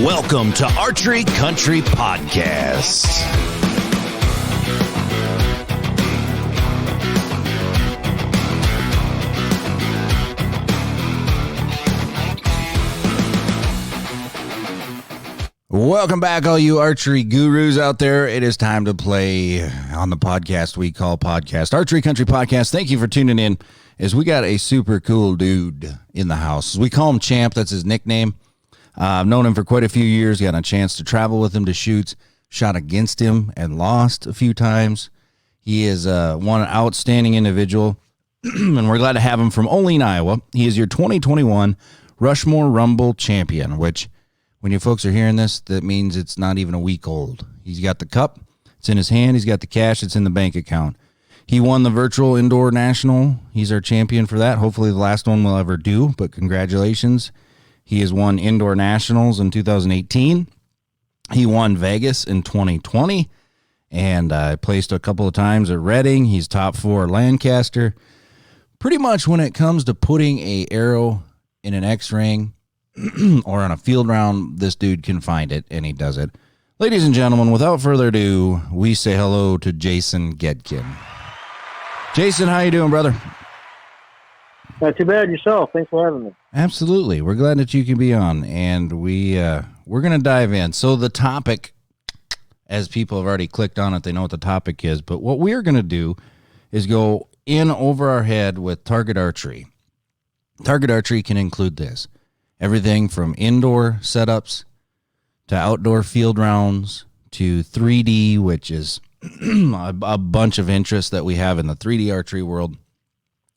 Welcome to Archery Country Podcast. Welcome back, all you archery gurus out there. It is time to play on the podcast we call Podcast Archery Country Podcast. Thank you for tuning in, as we got a super cool dude in the house. We call him Champ. That's his nickname. I've known him for quite a few years, got a chance to travel with him to shoots, shot against him and lost a few times. He is one outstanding individual, and we're glad to have him from Olean, Iowa. He is your 2021 Rushmore Rumble champion, which when you folks are hearing this, that means it's not even a week old. He's got the cup, it's in his hand, he's got the cash, it's in the bank account. He won the virtual indoor national. He's our champion for that. Hopefully the last one we'll ever do, but congratulations. He has won indoor nationals in 2018. He won Vegas in 2020, and placed a couple of times at Reading. He's top 4 Lancaster. Pretty much when it comes to putting a arrow in an X-ring or on a field round, this dude can find it, and he does it. Ladies and gentlemen, without further ado, we say hello to Jason Goedken. Jason, how you doing, brother? Not too bad. Yourself. Thanks for having me. Absolutely. We're glad that you can be on, and we're going to dive in. So the topic, as people have already clicked on it, they know what the topic is, but what we're going to do is go in over our head with target archery. Target archery can include this. Everything from indoor setups to outdoor field rounds to 3D, which is a bunch of interest that we have in the 3D archery world.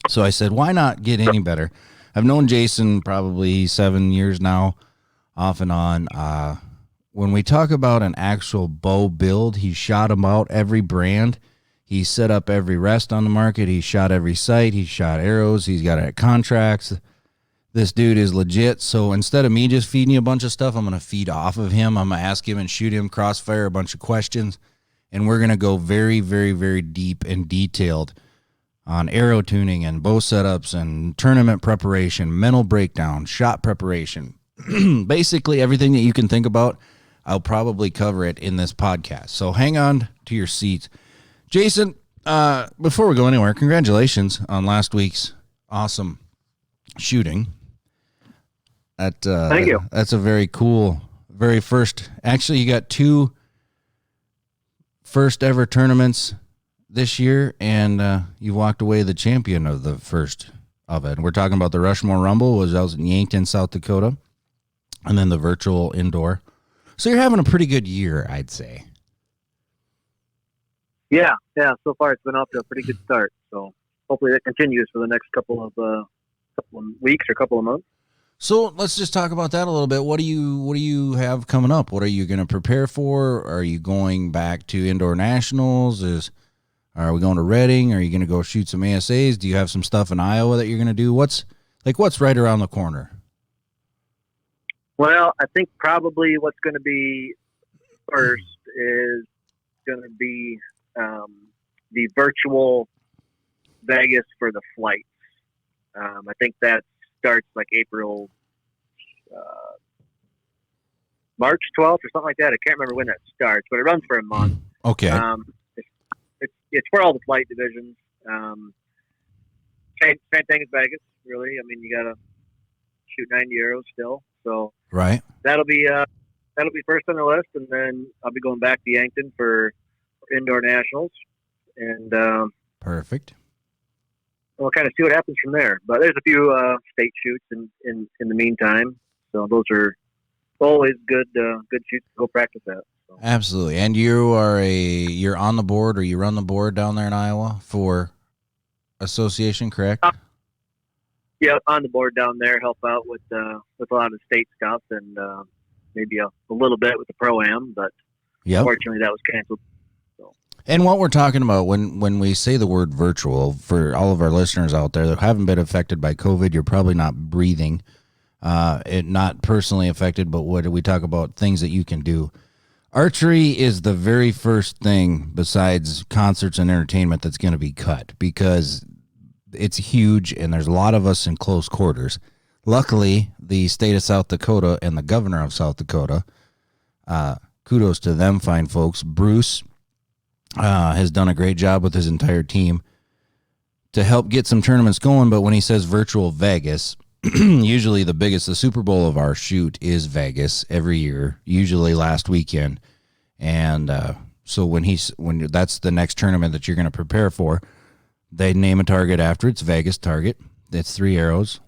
So I said, why not get any better? I've known Jason probably 7 years now, off and on. When we talk about an actual bow build, he shot about every brand. He set up every rest on the market. He shot every sight. He shot arrows. He's got contracts. This dude is legit. So instead of me just feeding you a bunch of stuff, I'm going to feed off of him. I'm going to ask him and shoot him, crossfire a bunch of questions. And we're going to go very, very, very deep and detailed on arrow tuning and bow setups and tournament preparation, mental breakdown, shot preparation. Basically everything that you can think about, I'll probably cover it in this podcast. So hang on to your seats. Jason, before we go anywhere, congratulations on last week's awesome shooting. Thank you. That's a very cool, very first. Actually, you got 2 first ever tournaments this year, and you walked away the champion of the first of it. We're talking about the Rushmore Rumble, was out in Yankton, South Dakota, and then the virtual indoor. So you're having a pretty good year, I'd say. Yeah. So far, it's been off to a pretty good start. So hopefully that continues for the next couple of weeks or couple of months. So let's just talk about that a little bit. What do you have coming up? What are you going to prepare for? Are you going back to indoor nationals? Are we going to Reading? Are you going to go shoot some ASAs? Do you have some stuff in Iowa that you're going to do? What's right around the corner? Well, I think probably what's going to be first is going to be the virtual Vegas for the flights. I think that starts like April, March 12th or something like that. I can't remember when that starts, but it runs for a month. Okay. It's for all the flight divisions. Same thing as Vegas, really. I mean, you got to shoot 90 arrows still. So right. That'll be first on the list, and then I'll be going back to Yankton for indoor nationals. And perfect. We'll kind of see what happens from there. But there's a few state shoots in the meantime. So those are always good shoots to go practice at. So. Absolutely. And you're on the board, or you run the board down there in Iowa for association, correct? Yeah, on the board down there, help out with a lot of state stuff, and maybe a little bit with the Pro-Am, but unfortunately that was canceled. And what we're talking about when we say the word virtual, for all of our listeners out there that haven't been affected by COVID, you're probably not breathing, not personally affected, but what we talk about, things that you can do. Archery is the very first thing besides concerts and entertainment that's going to be cut, because it's huge and there's a lot of us in close quarters. Luckily, the state of South Dakota and the governor of South Dakota, kudos to them fine folks, Bruce, has done a great job with his entire team to help get some tournaments going. But when he says virtual Vegas, usually the Super Bowl of our shoot is Vegas every year, usually last weekend. And so when that's the next tournament that you're going to prepare for, they name a target after it's Vegas target. It's 3 arrows.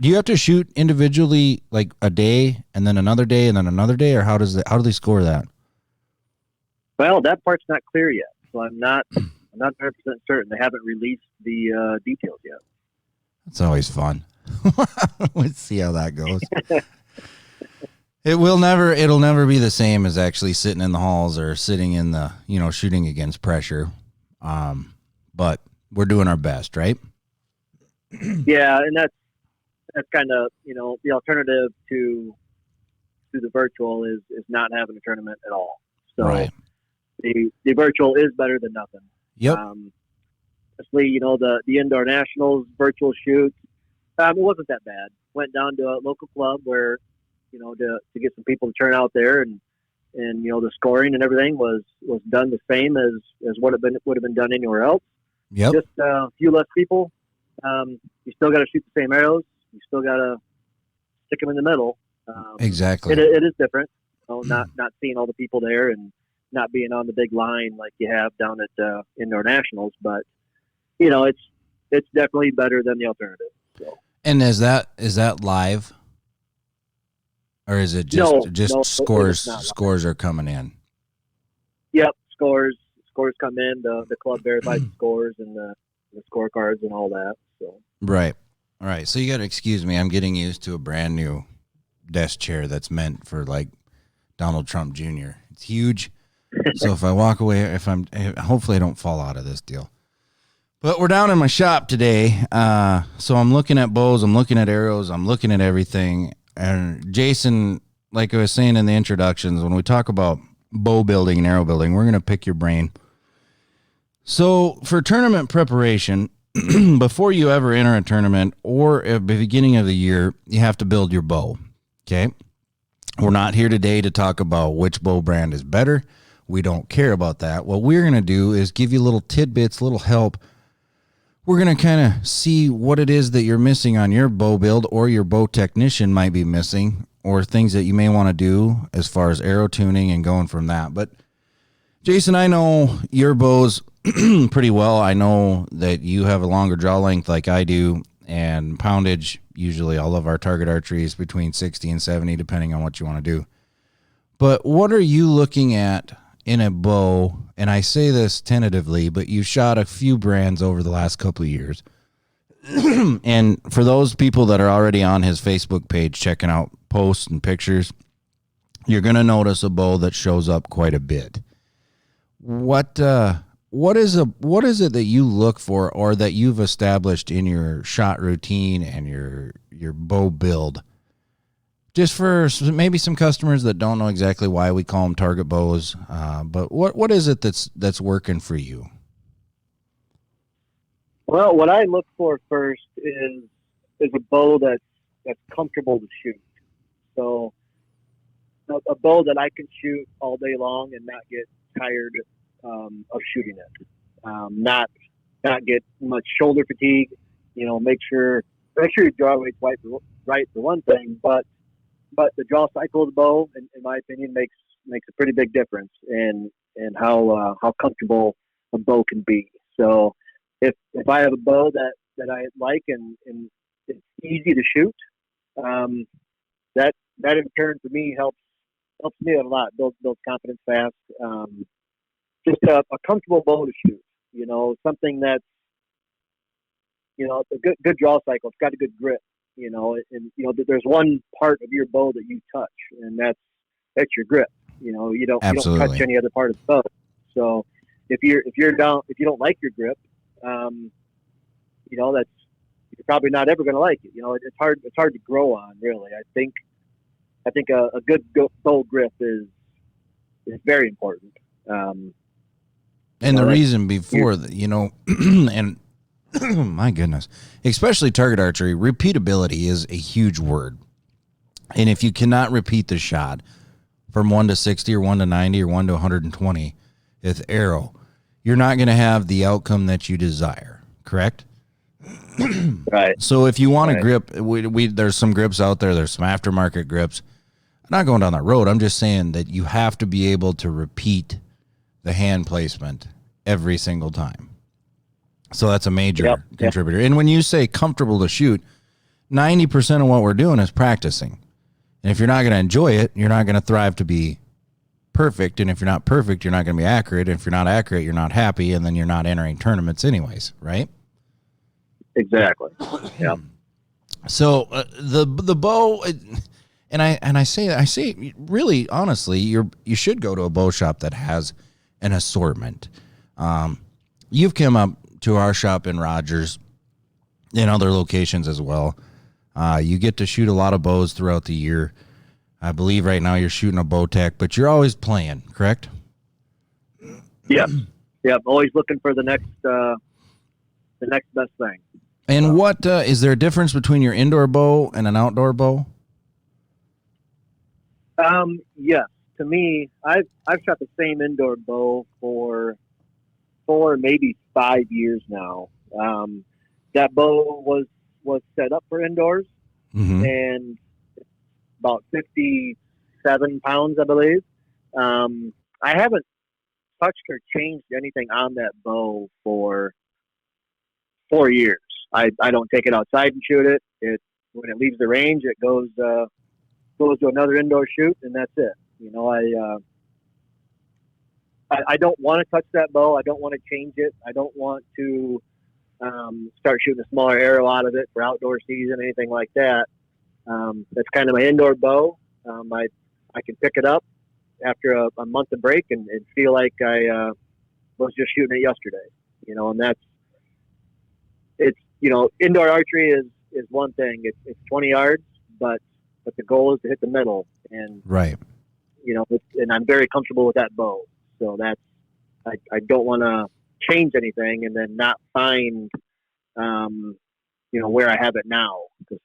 Do you have to shoot individually like a day and then another day and then another day, or how do they score that? Well, that part's not clear yet, so I'm not 100% certain. They haven't released the details yet. It's always fun. Let's see how that goes. It'll never be the same as actually sitting in the halls or sitting in the, shooting against pressure. But we're doing our best, right? Yeah, and that's kind of, the alternative to the virtual is not having a tournament at all. So right. The virtual is better than nothing. Yep. Especially, the indoor nationals virtual shoot. It wasn't that bad. Went down to a local club where, to get some people to turn out there and the scoring and everything was done the same as what would have been done anywhere else. Yep. Just a few less people. You still got to shoot the same arrows. You still got to stick them in the middle. Exactly. It is different. Not seeing all the people there and not being on the big line like you have down at indoor nationals, but it's definitely better than the alternative. So. And is that live, or is it just scores? Scores are coming in. Yep, scores come in. The club verifies the scores and the scorecards and all that. So right, all right. So you got to excuse me. I'm getting used to a brand new desk chair that's meant for like Donald Trump Jr. It's huge. So if I walk away, hopefully I don't fall out of this deal. But we're down in my shop today. So I'm looking at bows, I'm looking at arrows, I'm looking at everything. And Jason, like I was saying in the introductions, when we talk about bow building and arrow building, we're going to pick your brain. So for tournament preparation, before you ever enter a tournament or at the beginning of the year, you have to build your bow. Okay. We're not here today to talk about which bow brand is better. We don't care about that. What we're going to do is give you little tidbits, little help. We're going to kind of see what it is that you're missing on your bow build or your bow technician might be missing, or things that you may want to do as far as arrow tuning and going from that. But Jason, I know your bows pretty well. I know that you have a longer draw length like I do, and poundage. Usually all of our target archery is between 60 and 70, depending on what you want to do. But what are you looking at in a bow? And I say this tentatively, but you shot a few brands over the last couple of years. And for those people that are already on his Facebook page checking out posts and pictures, you're going to notice a bow that shows up quite a bit. What is it that you look for, or that you've established in your shot routine and your bow build? Just for maybe some customers that don't know exactly why we call them target bows, but what is it that's working for you? Well, what I look for first is a bow that's comfortable to shoot. So a bow that I can shoot all day long and not get tired of shooting it. Not get much shoulder fatigue. Make sure your draw rate's right for one thing, but the draw cycle of the bow, in my opinion, makes a pretty big difference in how comfortable a bow can be. So if I have a bow that I like and it's easy to shoot, that in turn for me helps me a lot. Builds confidence fast. Just a comfortable bow to shoot. Something that's a good draw cycle. It's got a good grip. There's one part of your bow that you touch, and that's your grip. You don't touch any other part of the bow. So if you don't like your grip, that's you're probably not ever going to like it. It's hard to grow on, really. I think a good bow grip is very important. And the reason before that, and My goodness. Especially target archery, repeatability is a huge word. And if you cannot repeat the shot from 1 to 60 or 1 to 90 or 1 to 120 with arrow, you're not going to have the outcome that you desire, correct? Right. So if you want a grip, there's some grips out there. There's some aftermarket grips. I'm not going down that road. I'm just saying that you have to be able to repeat the hand placement every single time. So that's a major contributor. And when you say comfortable to shoot, 90% of what we're doing is practicing. And if you're not going to enjoy it, you're not going to thrive to be perfect. And if you're not perfect, you're not going to be accurate. And if you're not accurate, you're not happy. And then you're not entering tournaments anyways, right? Exactly. Yeah. So the bow, and I say really honestly, you should go to a bow shop that has an assortment. You've come up to our shop in Rogers, in other locations as well. You get to shoot a lot of bows throughout the year. I believe right now you're shooting a Bowtech, but you're always playing, correct? Yep. Yep. Always looking for the next best thing. And what is there a difference between your indoor bow and an outdoor bow? Yes. To me, I've shot the same indoor bow for 4, maybe 5 years now. That bow was set up for indoors, and about 57 pounds, I believe. I haven't touched or changed anything on that bow for 4 years. I don't take it outside and shoot it. When it leaves the range, it goes to another indoor shoot, and that's it. You know, I don't want to touch that bow. I don't want to change it. I don't want to start shooting a smaller arrow out of it for outdoor season, anything like that. That's kind of my indoor bow. I can pick it up after a month of break and feel like I was just shooting it yesterday. You know, and it's indoor archery is one thing. It's 20 yards, but the goal is to hit the middle, and right. And I'm very comfortable with that bow. So that's I don't want to change anything and then not find where I have it now, because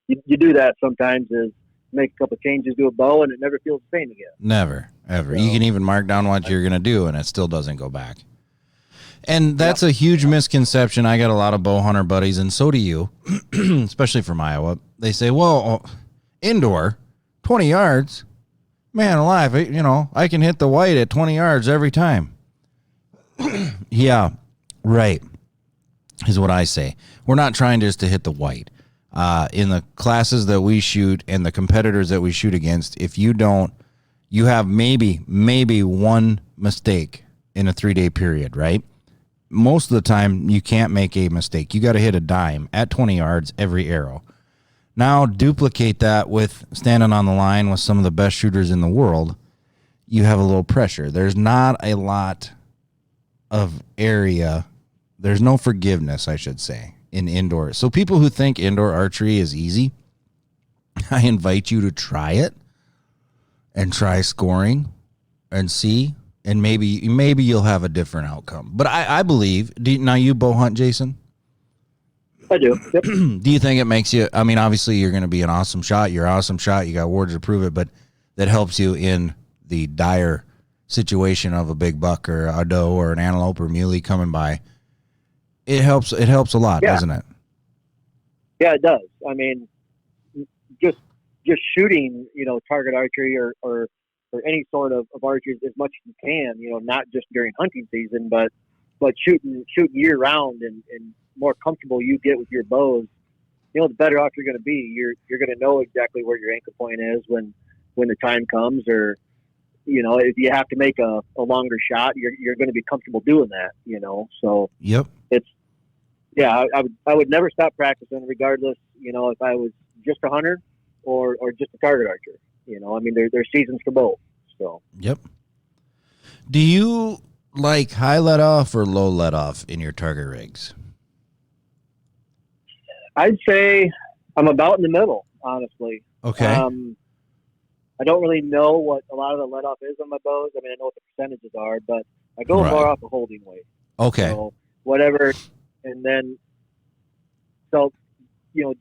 you do that sometimes, is make a couple changes to a bow and it never feels the same again. Never, ever. So, you can even mark down what you're going to do and it still doesn't go back. And that's a huge misconception. I got a lot of bow hunter buddies, and so do you, especially from Iowa. They say, well, indoor, 20 yards, man alive, I can hit the white at 20 yards every time. Yeah, right, is what I say. We're not trying just to hit the white. In the classes that we shoot and the competitors that we shoot against, if you don't, you have maybe one mistake in a 3-day period, right? Most of the time, you can't make a mistake. You got to hit a dime at 20 yards every arrow. Now, duplicate that with standing on the line with some of the best shooters in the world. You have a little pressure. There's not a lot of area. There's no forgiveness, I should say, in indoor. So people who think indoor archery is easy, I invite you to try it and try scoring and see. And maybe you'll have a different outcome. But I believe, now you bow hunt, Jason? I do. Yep. Do you think it makes you, I mean, obviously you're going to be an awesome shot. You're an awesome shot. You got words to prove it, but that helps you in the dire situation of a big buck or a doe or an antelope or muley coming by. It helps a lot, doesn't it? Yeah, it does. I mean, just shooting, target archery or any sort of archery as much as you can, not just during hunting season, but shooting year round, and more comfortable you get with your bows, the better off you're going to be. You're going to know exactly where your anchor point is when the time comes, or, if you have to make a longer shot, you're going to be comfortable doing that, so yep. I would never stop practicing, regardless, if I was just a hunter or just a target archer. I mean, there's seasons for both. So. Yep. Do you like high let off or low let off in your target rigs? I'd say I'm about in the middle, honestly. Okay. I don't really know what a lot of the let off is on my bows. I mean, I know what the percentages are, but I go more off a holding weight. Okay. So whatever. And then So,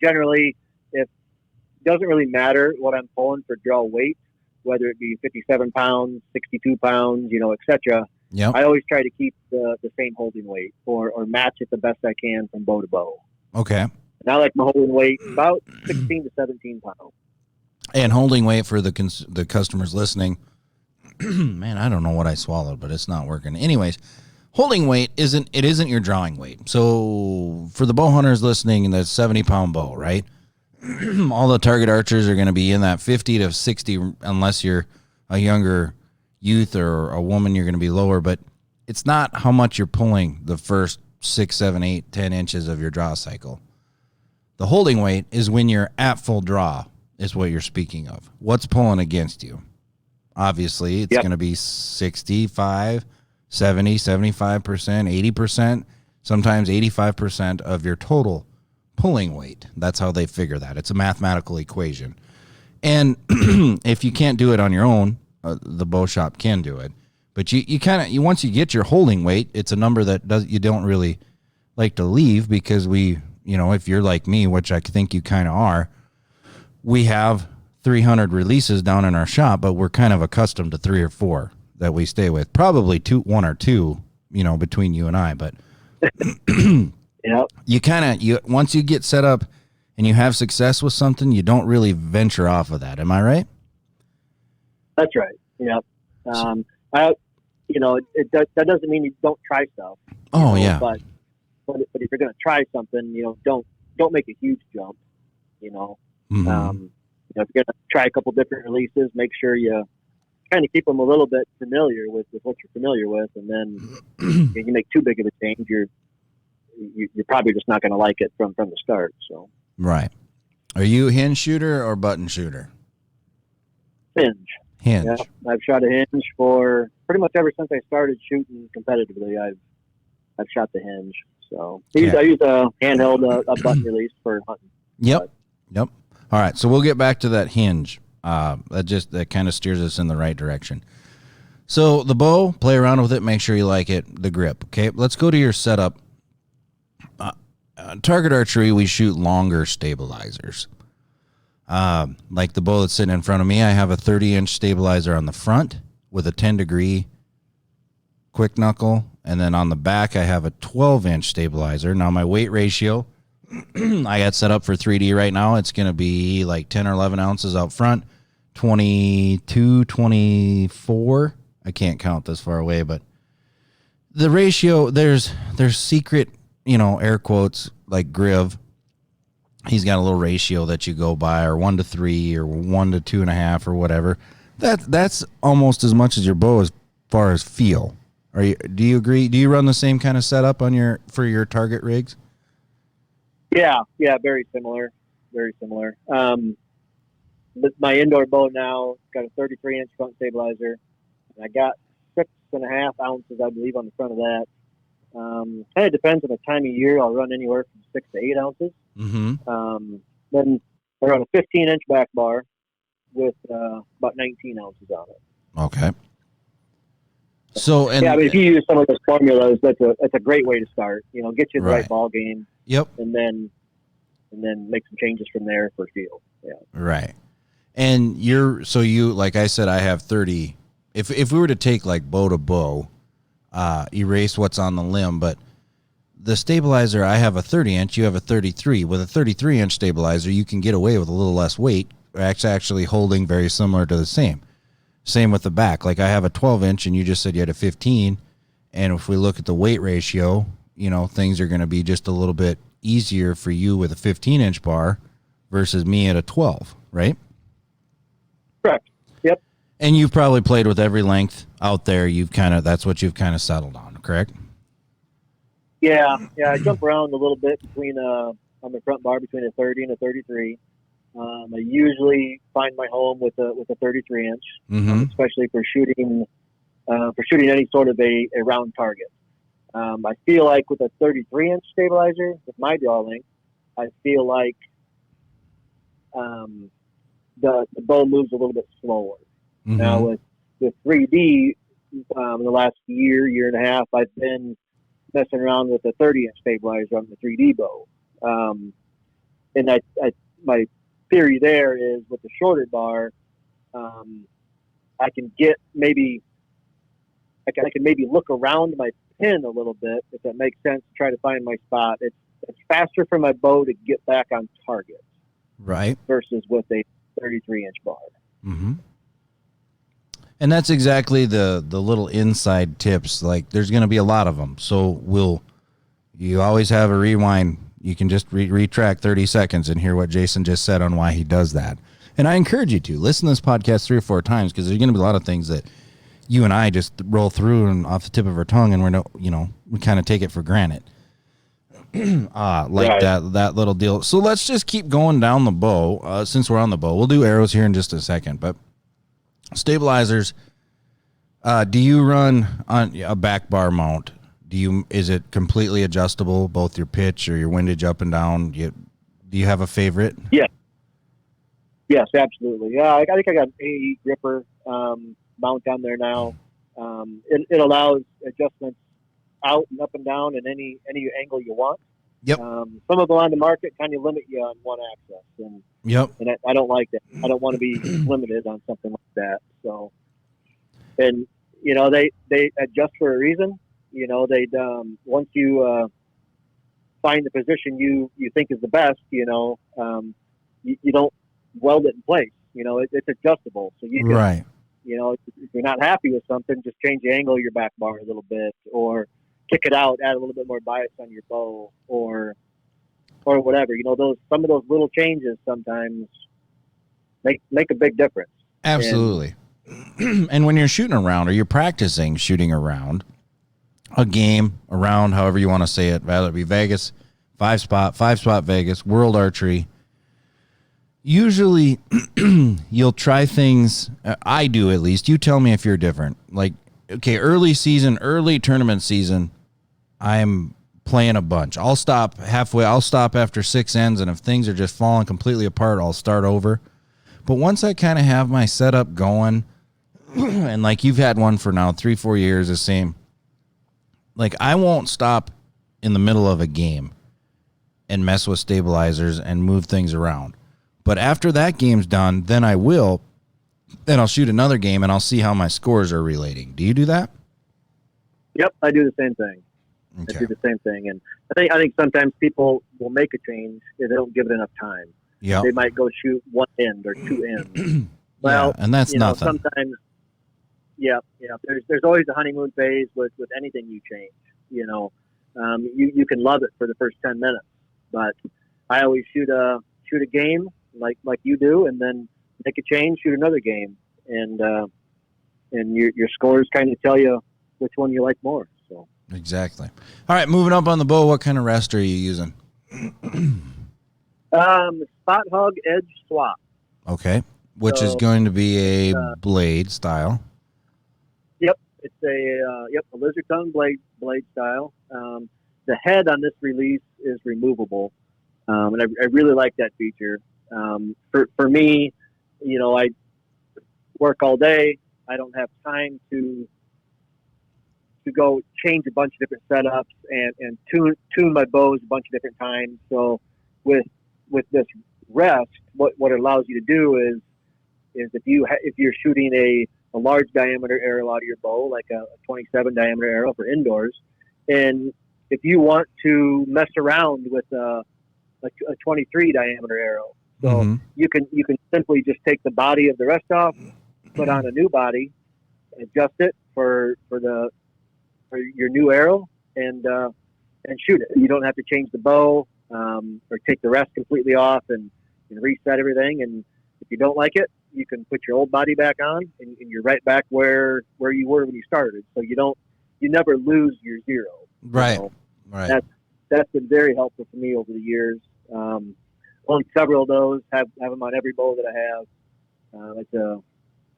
generally, if it doesn't really matter what I'm pulling for draw weight, whether it be 57 pounds, 62 pounds, etc. Yep. I always try to keep the same holding weight or match it the best I can from bow to bow. Okay. And I like my holding weight about 16 to 17 pounds. And holding weight for the customers listening, man, I don't know what I swallowed, but it's not working. Anyways, holding weight isn't your drawing weight. So for the bow hunters listening, the 70-pound bow, right? All the target archers are going to be in that 50 to 60, unless you're a younger youth or a woman, you're going to be lower. But it's not how much you're pulling the first 6, 7, 8, 10 inches of your draw cycle. The holding weight is when you're at full draw, is what you're speaking of. What's pulling against you? Obviously, it's going to be 65, 70, 75%, 80%, sometimes 85% of your total pulling weight. That's how they figure that. It's a mathematical equation. And if you can't do it on your own, the bow shop can do it. But you once you get your holding weight, it's a number that you don't really like to leave, because if you're like me, which I think you kind of are, we have 300 releases down in our shop, but we're kind of accustomed to 3 or 4 that we stay with. Probably 1 or 2, between you and I. But you once you get set up and you have success with something, you don't really venture off of that. Am I right? That's right. Yep. That doesn't mean you don't try stuff. Oh, yeah. But if you're going to try something, don't make a huge jump. Mm-hmm. If you're going to try a couple different releases, make sure you kind of keep them a little bit familiar with what you're familiar with, and then if you make too big of a change, you're probably just not going to like it from the start. So right. Are you a hinge shooter or button shooter? Hinge. Hinge. Yeah, I've shot a hinge for pretty much ever since I started shooting competitively. I've shot the hinge. So I use a handheld a button release for hunting. Yep. All right, so we'll get back to that hinge. That kind of steers us in the right direction. So the bow, play around with it, make sure you like it. The grip, okay? Let's go to your setup. Target archery, we shoot longer stabilizers. Like the bow that's sitting in front of me, I have a 30-inch stabilizer on the front with a 10-degree quick knuckle, and then on the back I have a 12-inch stabilizer. Now my weight ratio, I got set up for 3D right now. It's going to be like 10 or 11 ounces out front, 22, 24. I can't count this far away, but the ratio, there's secret, air quotes, like Griv. He's got a little ratio that you go by, or 1 to 3 or 1 to 2.5 or whatever. That's almost as much as your bow as far as feel. Do you agree? Do you run the same kind of setup for your target rigs? Yeah, very similar. With my indoor bow now, it's got a 33-inch front stabilizer, and I got 6.5 ounces, I believe, on the front of that. Kind of depends on the time of year. I'll run anywhere from 6 to 8 ounces. Mm-hmm. Then I run a 15-inch back bar with about 19 ounces on it. Okay. So, if you use some of those formulas, that's a great way to start. Get you in the right ball game. Yep. And then make some changes from there for feel. Yeah. Right. And like I said, I have 30. If we were to take like bow to bow, erase what's on the limb, but the stabilizer, I have a 30-inch, you have a 33. With a 33-inch stabilizer, you can get away with a little less weight, actually holding very similar to the same. Same with the back. Like I have a 12-inch, and you just said you had a 15. And if we look at the weight ratio, things are going to be just a little bit easier for you with a 15-inch bar versus me at a 12, right? Correct. Yep. And you've probably played with every length out there. That's what you've kind of settled on, correct? Yeah. I jump around a little bit on the front bar between a 30 and a 33. I usually find my home with a 33-inch, mm-hmm. Especially for shooting any sort of a round target. I feel like with a 33-inch stabilizer, with my draw length, I feel like the bow moves a little bit slower. Mm-hmm. Now with 3D, in the last year and a half, I've been messing around with a 30-inch stabilizer on the 3D bow. and my theory there is with the shorter bar, I can get maybe I can maybe look around my pin a little bit, if that makes sense, to try to find my spot. It's faster for my bow to get back on target, right? Versus with a 33-inch bar. Mm-hmm. And that's exactly the little inside tips. Like, there's going to be a lot of them. So you always have a rewind. You can just retract 30 seconds and hear what Jason just said on why he does that. And I encourage you to listen to this podcast 3 or 4 times, because there's going to be a lot of things that you and I just roll through and off the tip of our tongue, and we kind of take it for granted. Right. that little deal. So let's just keep going down the bow. Since we're on the bow, we'll do arrows here in just a second, but stabilizers, do you run on a back bar mount? Is it completely adjustable, both your pitch or your windage up and down? Do you have a favorite? Yeah. Yes, absolutely. Yeah, I think I got an AE gripper mount on there now. It allows adjustments out and up and down in any angle you want. Yep. Some of them on the market kind of limit you on one axis, and yep. And I don't like that. I don't want to be limited on something like that. So, and they adjust for a reason. They once you find the position you think is the best, you don't weld it in place. It's adjustable, so you can, right. If you're not happy with something, just change the angle of your back bar a little bit, or kick it out, add a little bit more bias on your bow, or whatever. Some of those little changes sometimes make a big difference. Absolutely. And when you're shooting around, or you're practicing shooting around a game, around, however you want to say it, whether it be Vegas, five spot Vegas, World Archery, usually you'll try things. I do, at least. You tell me if you're different. Like, okay, early tournament season, I'm playing a bunch. I'll stop halfway. I'll stop after 6 ends, and if things are just falling completely apart, I'll start over. But once I kind of have my setup going, and like you've had one for now 3-4 years, the same, like I won't stop in the middle of a game and mess with stabilizers and move things around. But after that game's done, then I will, then I'll shoot another game and I'll see how my scores are relating. Do you do that? Yep, I do the same thing. Okay. I do the same thing, and I think sometimes people will make a change if they don't give it enough time. Yeah, they might go shoot 1 end or 2 ends. Well, yeah, and that's nothing. Sometimes, there's always a honeymoon phase with anything you change. You can love it for the first 10 minutes, but I always shoot a game like you do, and then make a change, shoot another game, and your scores kind of tell you which one you like more. So exactly. All right, moving up on the bow, what kind of rest are you using? Spot hug edge swap. Okay, which is going to be a blade style. Yep, it's a lizard tongue blade style. The head on this release is removable, and I really like that feature. For me, I work all day. I don't have time to go change a bunch of different setups and tune my bows a bunch of different times. So with this rest, what it allows you to do is if you're shooting a large diameter arrow out of your bow, like a 27 diameter arrow for indoors, and if you want to mess around with a 23 diameter arrow, so you can simply just take the body of the rest off, put on a new body, adjust it for your new arrow, and shoot it. You don't have to change the bow or take the rest completely off and reset everything. And if you don't like it, you can put your old body back on, and you're right back where you were when you started. So you never lose your zero. Right. Right. That's been very helpful for me over the years. Own several of those, have them on every bow that I have. It's a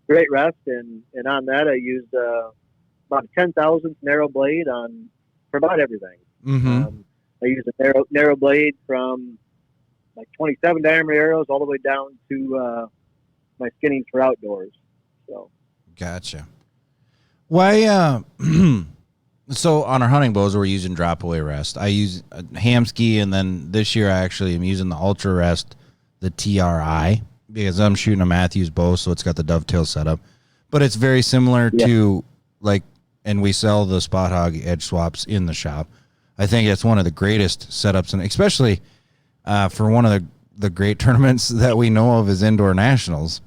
great rest, and on that I used about a 10,000th narrow blade for about everything. Mm-hmm. I used a narrow blade from like 27 diameter arrows all the way down to my skinnies for outdoors. So gotcha. Why So on our hunting bows, we're using drop away rest. I use a Hamskea, and then this year I actually am using the Ultra Rest, the TRI, because I'm shooting a Matthews bow, so it's got the dovetail setup. But it's very similar to like, and we sell the Spot Hog edge swaps in the shop. I think it's one of the greatest setups, and especially for one of the great tournaments that we know of is Indoor Nationals,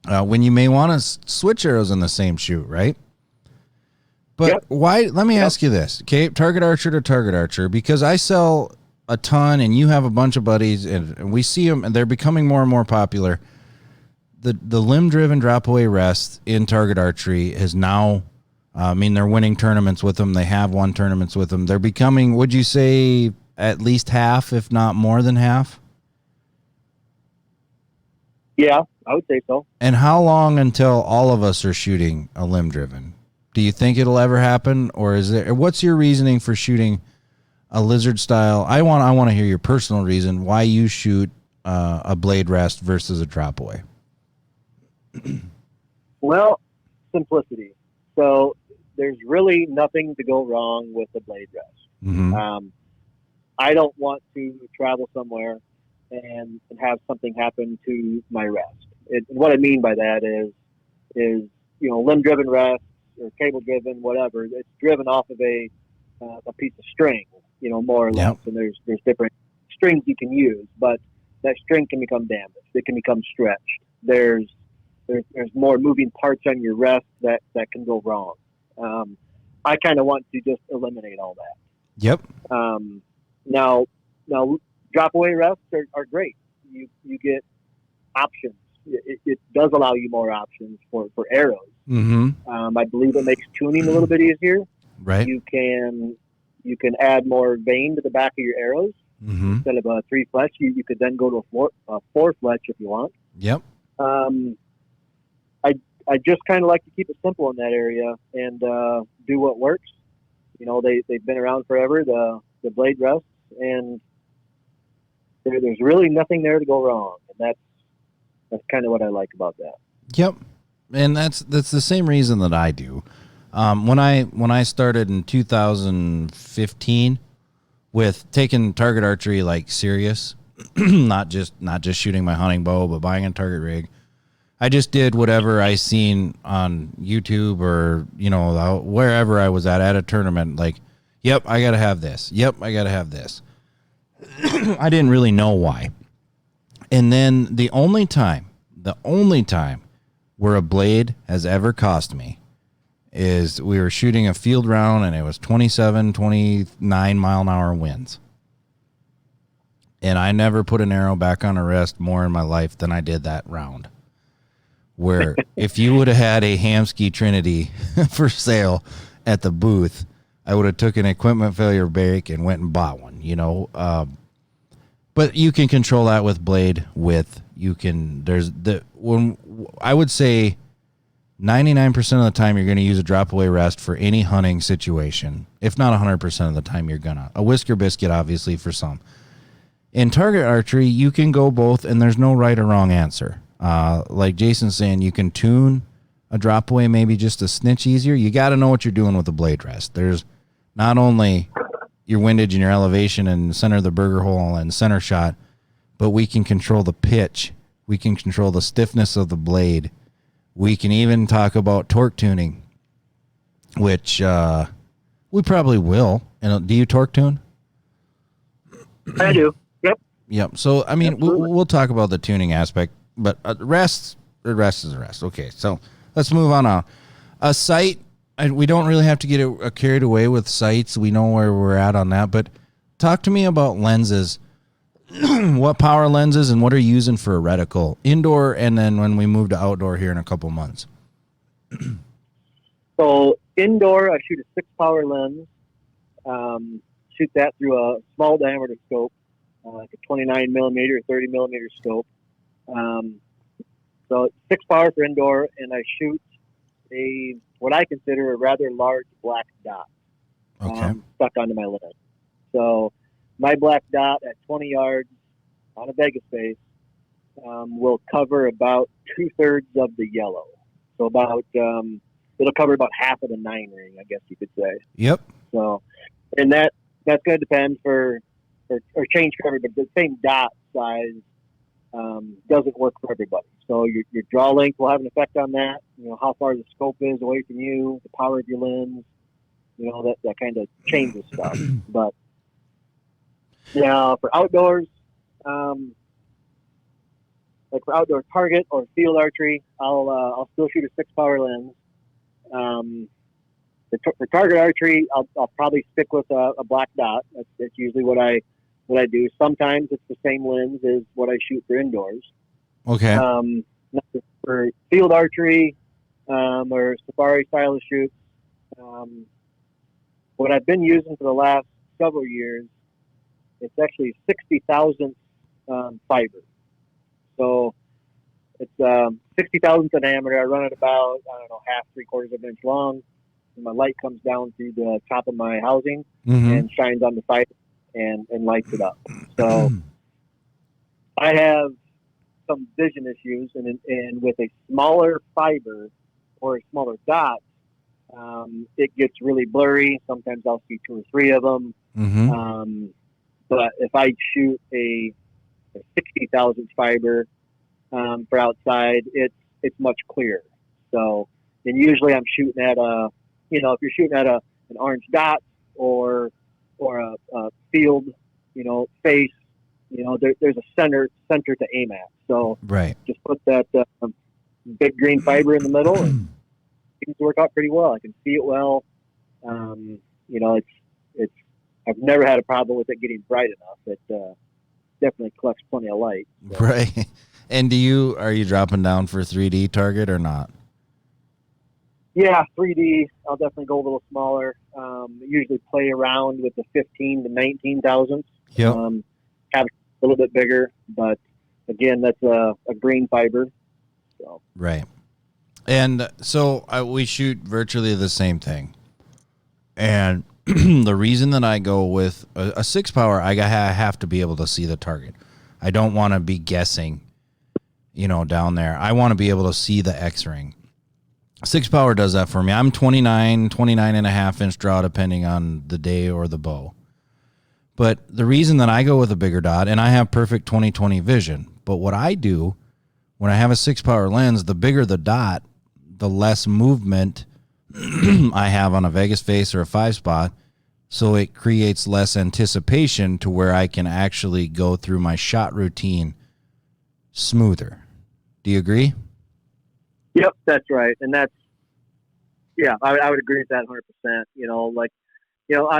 when you may want to switch arrows in the same shoot, right? But why? Let me ask you this, okay? Target archer to target archer, because I sell a ton, and you have a bunch of buddies, and we see them, and they're becoming more and more popular. The limb-driven drop-away rest in target archery is now, they're winning tournaments with them. They have won tournaments with them. They're becoming, would you say, at least half, if not more than half? Yeah, I would say so. And how long until all of us are shooting a limb-driven? Do you think it'll ever happen, or is there? What's your reasoning for shooting a lizard style? I want to hear your personal reason why you shoot a blade rest versus a drop away. Well, simplicity. So there's really nothing to go wrong with the blade rest. Mm-hmm. I don't want to travel somewhere and have something happen to my rest. What I mean by that is limb-driven rest or cable-driven, whatever. It's driven off of a piece of string, more or less. And there's different strings you can use, but that string can become damaged. It can become stretched. There's more moving parts on your rest that can go wrong. I kind of want to just eliminate all that. Yep. Now drop away rests are great. You get options. It does allow you more options for arrows. Mm-hmm. I believe it makes tuning a little bit easier. Right. You can add more vein to the back of your arrows. Mm-hmm. Instead of a 3 fletch. You could then go to a 4 fletch if you want. Yep. I just kind of like to keep it simple in that area and do what works. They've been around forever, the blade rests, and there's really nothing there to go wrong. And that's kind of what I like about that. Yep. And that's the same reason that I do. When I started in 2015 with taking target archery like serious, not just shooting my hunting bow, but buying a target rig, I just did whatever I seen on YouTube or wherever I was at a tournament. Like, yep, I gotta have this. Yep, I gotta have this. I didn't really know why. And then the only time where a blade has ever cost me is we were shooting a field round, and it was 27, 29 mile an hour winds. And I never put an arrow back on a rest more in my life than I did that round. Where if you would have had a Hamskea Trinity for sale at the booth, I would have took an equipment failure break and went and bought one, but you can control that with blade width. I would say 99% of the time you're going to use a drop away rest for any hunting situation. If not 100% of the time, you're gonna. A whisker biscuit, obviously, for some. In target archery, you can go both, and there's no right or wrong answer. Like Jason's saying, you can tune a drop away maybe just a snitch easier. You got to know what you're doing with the blade rest. There's not only your windage and your elevation and center of the burger hole and center shot, but we can control the pitch. We can control the stiffness of the blade. We can even talk about torque tuning, which we probably will. And do you torque tune? I do. Yep. So, we'll talk about the tuning aspect. But the rest is a rest. Okay, so let's move on. A sight, we don't really have to get carried away with sights. We know where we're at on that. But talk to me about lenses. What power lenses and what are you using for a reticle? Indoor, and then when we move to outdoor here in a couple months. So indoor, I shoot a 6 power lens. Shoot that through a small diameter scope, like a 29 millimeter, 30 millimeter scope. So 6 power for indoor, and I shoot what I consider a rather large black dot stuck onto my lens. So my black dot at 20 yards on a Vegas face will cover about 2/3 of the yellow. So about it'll cover about half of the 9-ring, I guess you could say. Yep. So, and that's going to depend or change for everybody. The same dot size doesn't work for everybody. So your draw length will have an effect on that. You know, how far the scope is away from you, the power of your lens. You know, that kind of changes stuff. But yeah, for outdoors, like for outdoor target or field archery, I'll still shoot a 6-power lens. For target archery, I'll probably stick with a black dot. That's usually what I do. Sometimes it's the same lens as what I shoot for indoors. Okay. For field archery or safari style of shoots, what I've been using for the last several years, it's actually 60,000 fiber. So it's 60,000th in diameter. I run it about, half, 3/4 of an inch long. And my light comes down through the top of my housing and shines on the fiber and lights it up. So I have some vision issues, and with a smaller fiber or a smaller dot, it gets really blurry. Sometimes I'll see 2 or 3 of them. But if I shoot a 60,000 fiber for outside, it's much clearer. So, and usually I'm shooting at if you're shooting at an orange dot or a field, face, there's a center to aim at. So right. Just put that big green fiber in the middle, and it seems to work out pretty well. I can see it well. It's I've never had a problem with it getting bright enough. It definitely collects plenty of light. So. Right. And are you dropping down for 3D target or not? Yeah, 3D. I'll definitely go a little smaller. Usually play around with the 15 to 19 thousandths. Yep. Have a little bit bigger, but again, that's a green fiber. So. Right. And so we shoot virtually the same thing. And the reason that I go with a 6-power, I have to be able to see the target. I don't want to be guessing, down there. I want to be able to see the X-ring. 6-power does that for me. I'm 29 and a half inch draw depending on the day or the bow. But the reason that I go with a bigger dot, and I have perfect 20/20 vision, but what I do when I have a 6-power lens, the bigger the dot, the less movement I have on a Vegas face or a 5-spot, so it creates less anticipation to where I can actually go through my shot routine smoother. Do you agree? Yep, that's right. And I would agree with that 100%.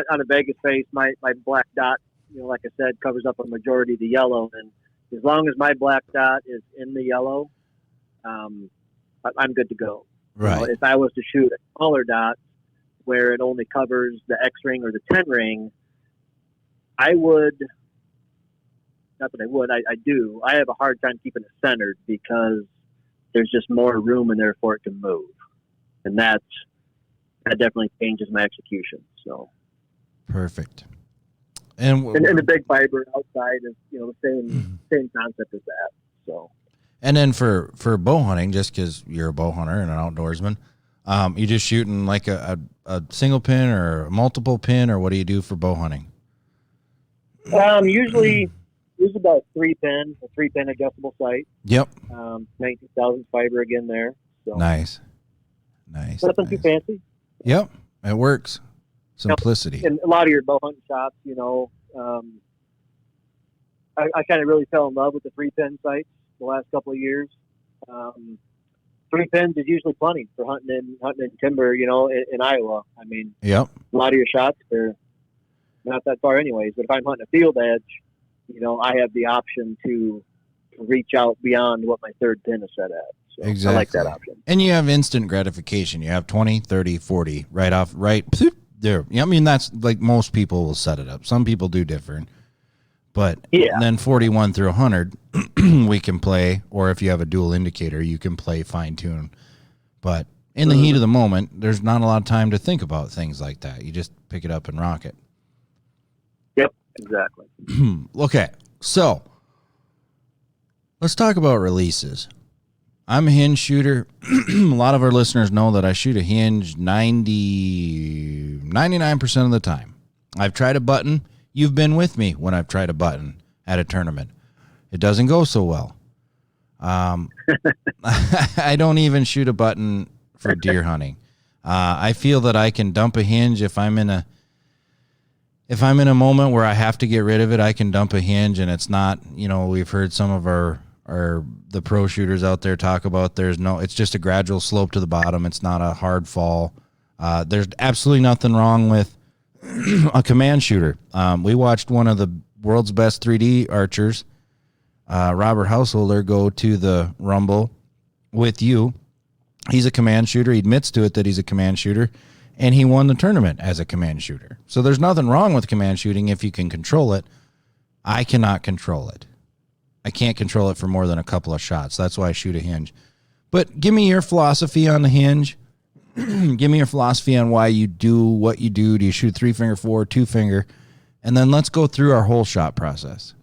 On a Vegas face, my black dot, like I said, covers up a majority of the yellow. And as long as my black dot is in the yellow, I'm good to go. Right. If I was to shoot a smaller dot where it only covers the X-ring or the 10-ring, I would, not that I would, I do. I have a hard time keeping it centered because there's just more room in there for it to move. And that definitely changes my execution. So perfect. And the big fiber outside is, the same concept as that. So. And then for bow hunting, just because you're a bow hunter and an outdoorsman, you just shooting like a single pin or a multiple pin, or what do you do for bow hunting? Usually about a 3-pin adjustable sight. Yep. 19,000 fiber again there. So. Nice. Nothing too fancy. Yep. It works. Simplicity. And a lot of your bow hunting shops, I kind of really fell in love with the 3-pin sights the last couple of years. 3 pins is usually plenty for hunting in timber, in Iowa. I mean, yep. A lot of your shots are not that far anyways, but if I'm hunting a field edge, I have the option to reach out beyond what my 3rd pin is set at. So exactly. I like that option. And you have instant gratification. You have 20, 30, 40 right there. I mean, that's like most people will set it up. Some people do different. But then 41 through 100, we can play, or if you have a dual indicator, you can play fine-tune. But in the heat of the moment, there's not a lot of time to think about things like that. You just pick it up and rock it. Yep, exactly. Okay, so let's talk about releases. I'm a hinge shooter. A lot of our listeners know that I shoot a hinge 99% of the time. I've tried a button. You've been with me when I've tried a button at a tournament. It doesn't go so well. I don't even shoot a button for deer hunting. I feel that I can dump a hinge if I'm in a moment where I have to get rid of it. I can dump a hinge, and it's not, we've heard some of the pro shooters out there talk about it's just a gradual slope to the bottom. It's not a hard fall. There's absolutely nothing wrong with a command shooter. We watched one of the world's best 3D archers, Robert Householder, go to the Rumble with you. He's a command shooter. He admits to it that he's a command shooter, and he won the tournament as a command shooter. So there's nothing wrong with command shooting if you can control it. I cannot control it. I can't control it for more than a couple of shots. That's why I shoot a hinge. But give me your philosophy on the hinge. Give me your philosophy on why you do what you do. Do you shoot 3-finger, 4, 2-finger? And then let's go through our whole shot process.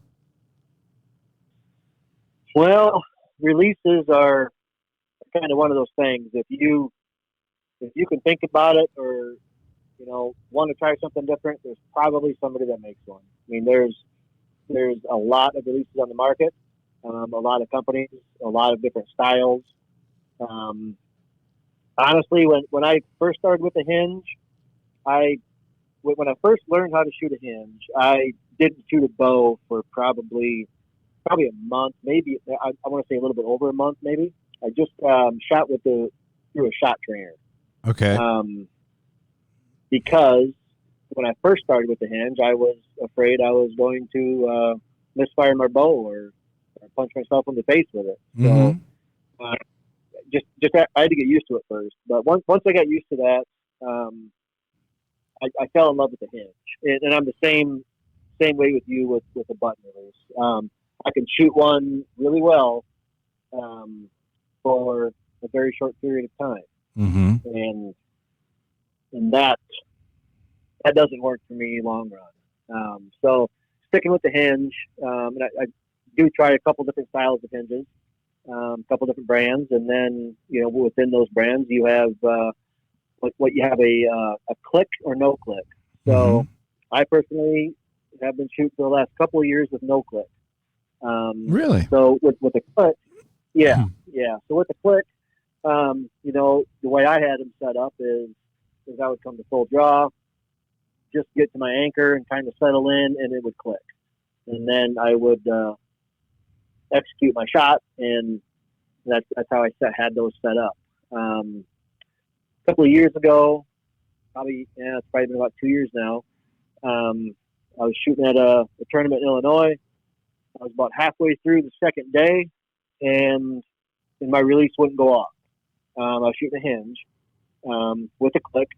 Well, releases are kind of one of those things. If you can think about it, or want to try something different, there's probably somebody that makes one. I mean, there's a lot of releases on the market, a lot of companies, a lot of different styles. Honestly, when I first started with the hinge, when I first learned how to shoot a hinge, I didn't shoot a bow for probably a month, maybe. I want to say a little bit over a month, maybe. I just shot through a shot trainer. Okay. Because when I first started with the hinge, I was afraid I was going to misfire my bow or punch myself in the face with it. Mm-hmm. So I had to get used to it first. But once I got used to that, I fell in love with the hinge, and I'm the same way with you with a button release. I can shoot one really well for a very short period of time, and that doesn't work for me long run. So sticking with the hinge, and I do try a couple different styles of hinges, a couple different brands, and then within those brands you have what you have a click or no click. So I personally have been shooting for the last couple of years with no click. Really? So with the click, yeah. So with the click, the way I had them set up is I would come to full draw, just get to my anchor and kind of settle in, and it would click. And then I would execute my shot, and that's how I had those set up. A couple of years ago, it's probably been about 2 years now, I was shooting at a tournament in Illinois. I was about halfway through the second day, and my release wouldn't go off. I was shooting a hinge with a click,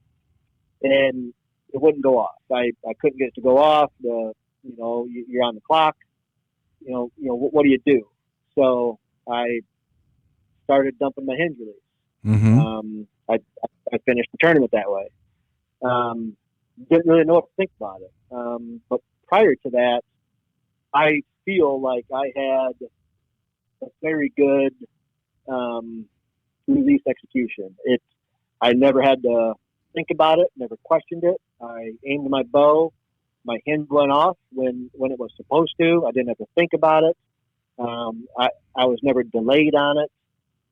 and it wouldn't go off. I couldn't get it to go off. You're on the clock. What do you do? So I started dumping my hinge release. I finished the tournament that way. Didn't really know what to think about it. But prior to that, I feel like I had a very good release execution. I never had to think about it, never questioned it. I aimed my bow. My hinge went off when it was supposed to. I didn't have to think about it. I was never delayed on it.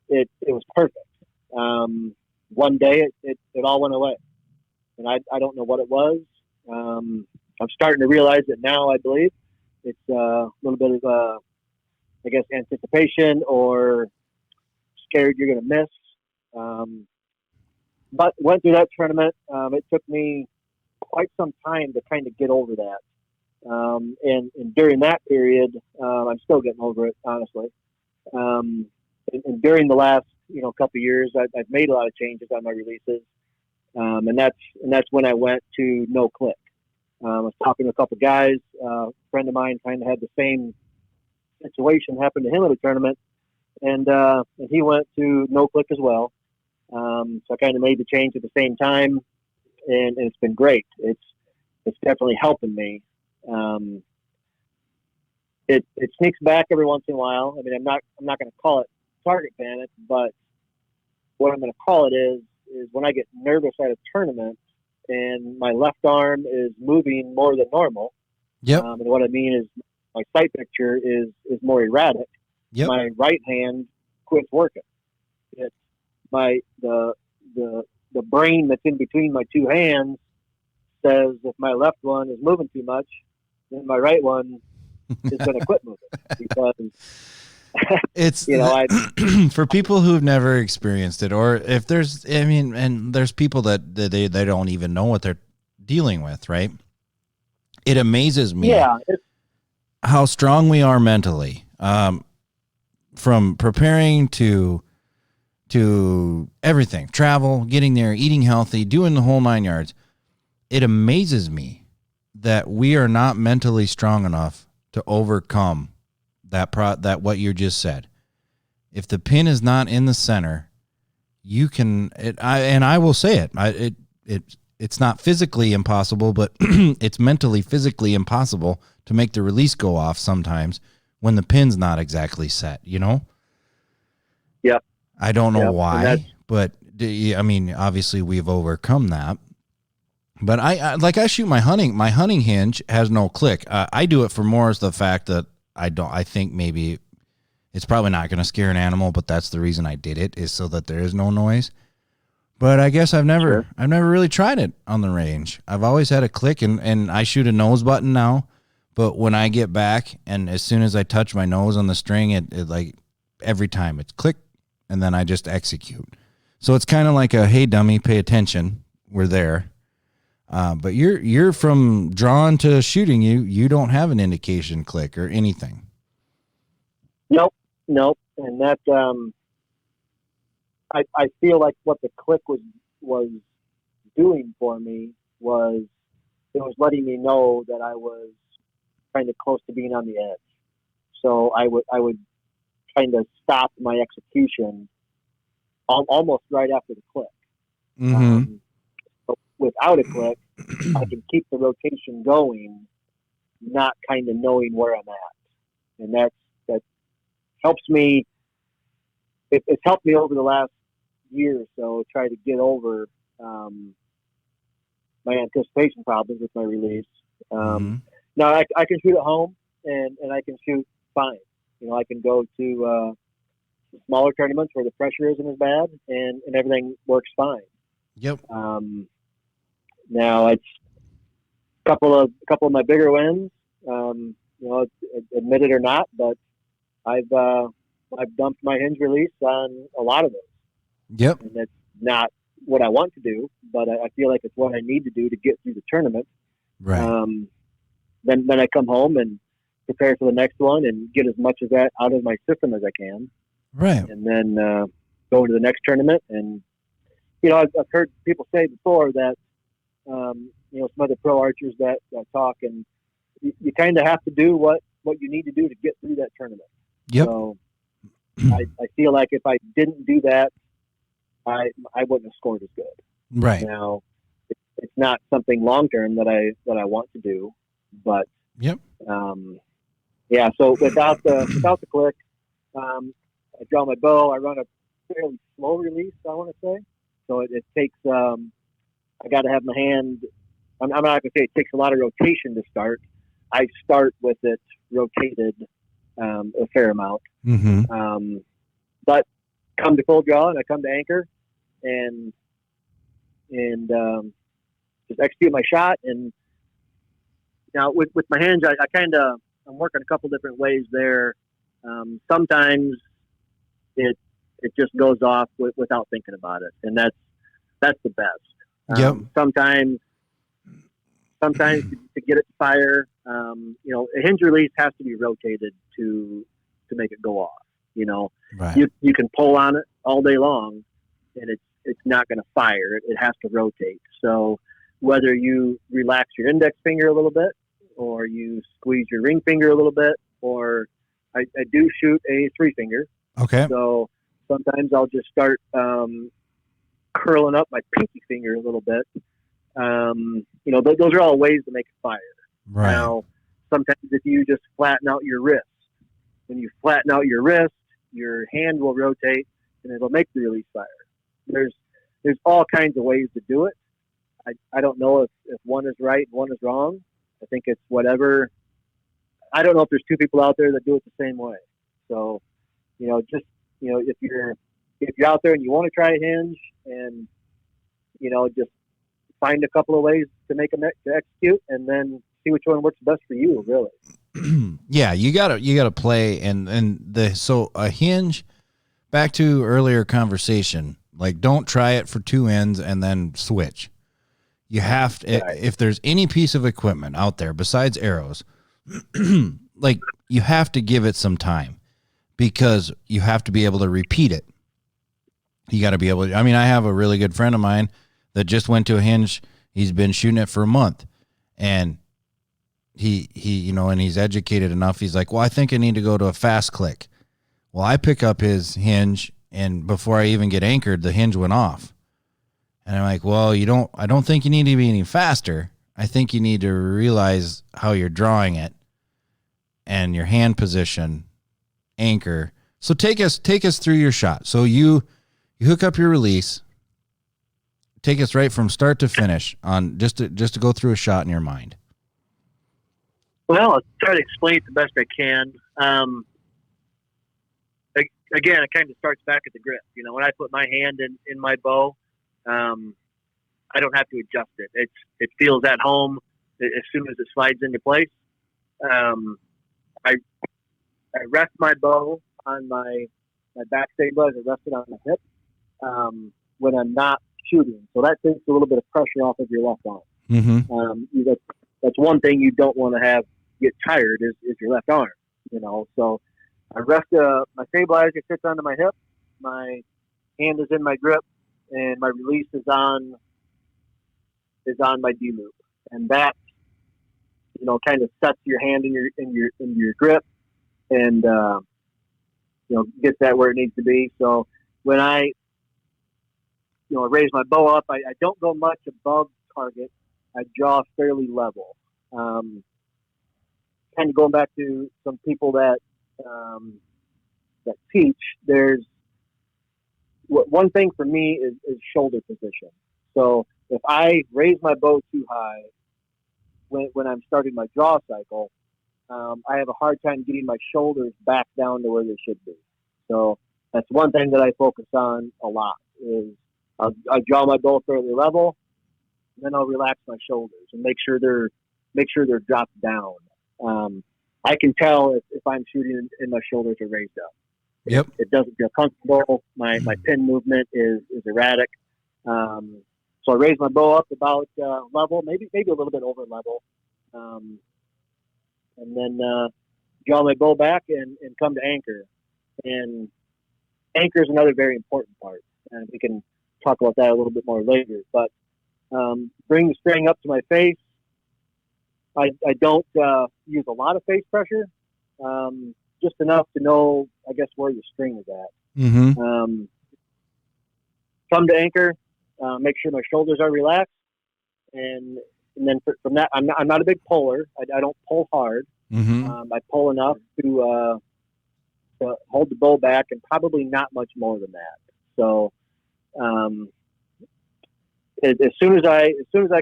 It was perfect. One day it all went away, and I don't know what it was. I'm starting to realize it now. I believe it's a little bit of anticipation or scared you're going to miss. But went through that tournament. It took me quite some time to kind of get over that. And during that period, I'm still getting over it, honestly. And during the last, couple of years, I've made a lot of changes on my releases. And that's when I went to no click. I was talking to a couple of guys. A friend of mine kind of had the same situation happen to him at a tournament, and he went to no click as well. So I kind of made the change at the same time, and it's been great. It's definitely helping me. It sneaks back every once in a while. I mean, I'm not going to call it target panic, but what I'm going to call it is when I get nervous at a tournament and my left arm is moving more than normal. Yep. And what I mean is my sight picture is more erratic. Yep. My right hand quits working. It's the brain that's in between my two hands says if my left one is moving too much, then my right one is going to quit moving because it's for people who've never experienced it, or if there's, and there's people that they don't even know what they're dealing with, right? It amazes me how strong we are mentally, from preparing to everything, travel, getting there, eating healthy, doing the whole 9 yards. It amazes me that we are not mentally strong enough to overcome that what you just said. If the pin is not in the center, you can. I will say it. It's not physically impossible, but it's mentally, physically impossible to make the release go off sometimes when the pin's not exactly set. You know. Yep. I don't know why, but obviously we've overcome that. But I shoot my hunting hinge has no click. I do it for more as the fact that I think maybe it's probably not going to scare an animal, but that's the reason I did it, is so that there is no noise. But I guess I've never really tried it on the range. I've always had a click, and I shoot a nose button now. But when I get back, and as soon as I touch my nose on the string, it like every time it's click, and then I just execute. So it's kind of like a, hey dummy, pay attention, we're there. But you're from drawn to shooting, you don't have an indication click or anything. Nope. And that I feel like what the click was doing for me was it was letting me know that I was kind of close to being on the edge. So I would kind of stop my execution almost right after the click. Mm-hmm. But without a click, I can keep the rotation going, not kind of knowing where I'm at. And that helps me. It's helped me over the last year or so try to get over my anticipation problems with my release. Now I can shoot at home and I can shoot fine. I can go to smaller tournaments where the pressure isn't as bad and everything works fine. Yep. Now it's a couple of my bigger wins. Admit it or not, but I've dumped my hinge release on a lot of those. Yep. And that's not what I want to do, but I feel like it's what I need to do to get through the tournament. Right. Then I come home and prepare for the next one and get as much of that out of my system as I can. Right. And then go into the next tournament. And, I've heard people say before that, some other pro archers that talk, and you kind of have to do what you need to do to get through that tournament. Yep. So I feel like if I didn't do that, I wouldn't have scored as good. Right. Now, it's not something long-term that I want to do, but yep. So without the click, I draw my bow. I run a fairly slow release, I want to say. So it takes, I got to have my hand, I'm not going to say it takes a lot of rotation to start. I start with it rotated a fair amount. Mm-hmm. But come to full draw and I come to anchor and just execute my shot. And now with my hands, I'm working a couple different ways there. Sometimes it just goes off without thinking about it, and that's the best. Yep. Sometimes to get it to fire, a hinge release has to be rotated to make it go off. Right. You can pull on it all day long, and it's not going to fire. It has to rotate. So whether you relax your index finger a little bit, or you squeeze your ring finger a little bit, or I do shoot a 3-finger. Okay. So sometimes I'll just start curling up my pinky finger a little bit. Those are all ways to make it fire. Right. Now, sometimes if you just flatten out your wrist, when you flatten out your wrist, your hand will rotate and it'll make the release fire. There's all kinds of ways to do it. I don't know if one is right and one is wrong. I think it's whatever. I don't know if there's two people out there that do it the same way. So, just, if you're out there and you want to try a hinge and, just find a couple of ways to make them to execute and then see which one works best for you, really. Yeah, you gotta play so a hinge, back to earlier conversation, like don't try it for two ends and then switch. You have to, if there's any piece of equipment out there besides arrows, like you have to give it some time because you have to be able to repeat it. You got to be able to, I have a really good friend of mine that just went to a hinge. He's been shooting it for a month and he and he's educated enough. He's like, well, I think I need to go to a fast click. Well, I pick up his hinge and before I even get anchored, the hinge went off. And I'm like, well, I don't think you need to be any faster. I think you need to realize how you're drawing it and your hand position, anchor. So take us through your shot. So you hook up your release. Take us right from start to finish on just to go through a shot in your mind. Well, I'll try to explain it the best I can. Again, it kind of starts back at the grip. When I put my hand in my bow, I don't have to adjust it. It feels at home as soon as it slides into place. I rest my bow on my back stable as I rest it on my hip when I'm not shooting. So that takes a little bit of pressure off of your left arm. Mm-hmm. That's one thing you don't want to have get tired is your left arm. So I rest my stabilizer sits onto my hip. My hand is in my grip, and my release is on my D loop, and that kind of sets your hand in your grip, and gets that where it needs to be. So when I raise my bow up, I don't go much above target. I draw fairly level. Kind of going back to some people that teach. There's one thing for me is shoulder position. So if I raise my bow too high when I'm starting my draw cycle, I have a hard time getting my shoulders back down to where they should be. So that's one thing that I focus on a lot is I draw my bow fairly level, and then I'll relax my shoulders and make sure they're dropped down. I can tell if I'm shooting and my shoulders are raised up. Yep. It doesn't feel comfortable. My pin movement is erratic. So I raise my bow up about level, maybe a little bit over level, and then draw my bow back and come to anchor. And anchor is another very important part, and we can talk about that a little bit more later. But bring the string up to my face. I don't use a lot of face pressure, just enough to know, I guess, where your string is at. Mm-hmm. Come to anchor, make sure my shoulders are relaxed, and then from that, I'm not a big puller. I don't pull hard. Mm-hmm. I pull enough to hold the bow back, and probably not much more than that. So as soon as I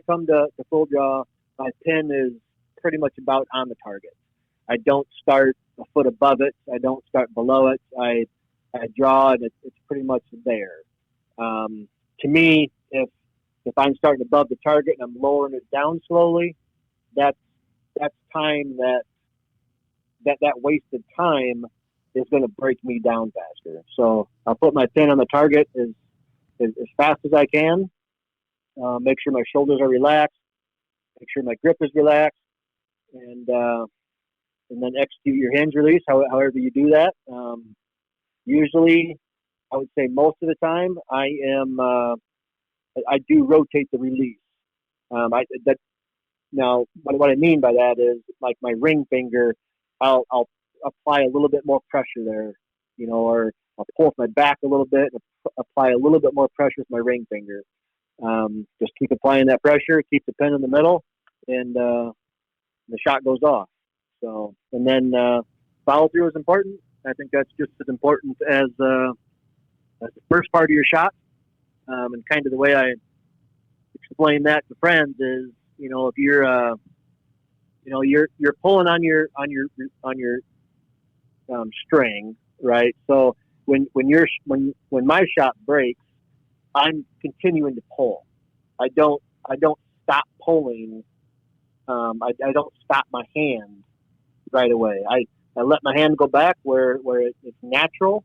come to full draw, my pin is pretty much about on the target. I don't start a foot above it. I don't start below it. I draw, and it's pretty much there. To me, if I'm starting above the target and I'm lowering it down slowly, that's time that wasted time is going to break me down faster. So I'll put my pin on the target as fast as I can. Make sure my shoulders are relaxed. Make sure my grip is relaxed, and then execute your hinge release. However you do that. Usually, I would say most of the time, I do rotate the release. Now, what I mean by that is, like my ring finger, I'll apply a little bit more pressure there, or I'll pull with my back a little bit and apply a little bit more pressure with my ring finger. Just keep applying that pressure, keep the pin in the middle, and the shot goes off. So, and then follow through is important. I think that's just as important as the first part of your shot. And kind of the way I explain that to friends is, if you're, you're pulling on your string, right? So when my shot breaks, I'm continuing to pull. I don't stop pulling. I don't stop my hand right away. I let my hand go back where it's natural.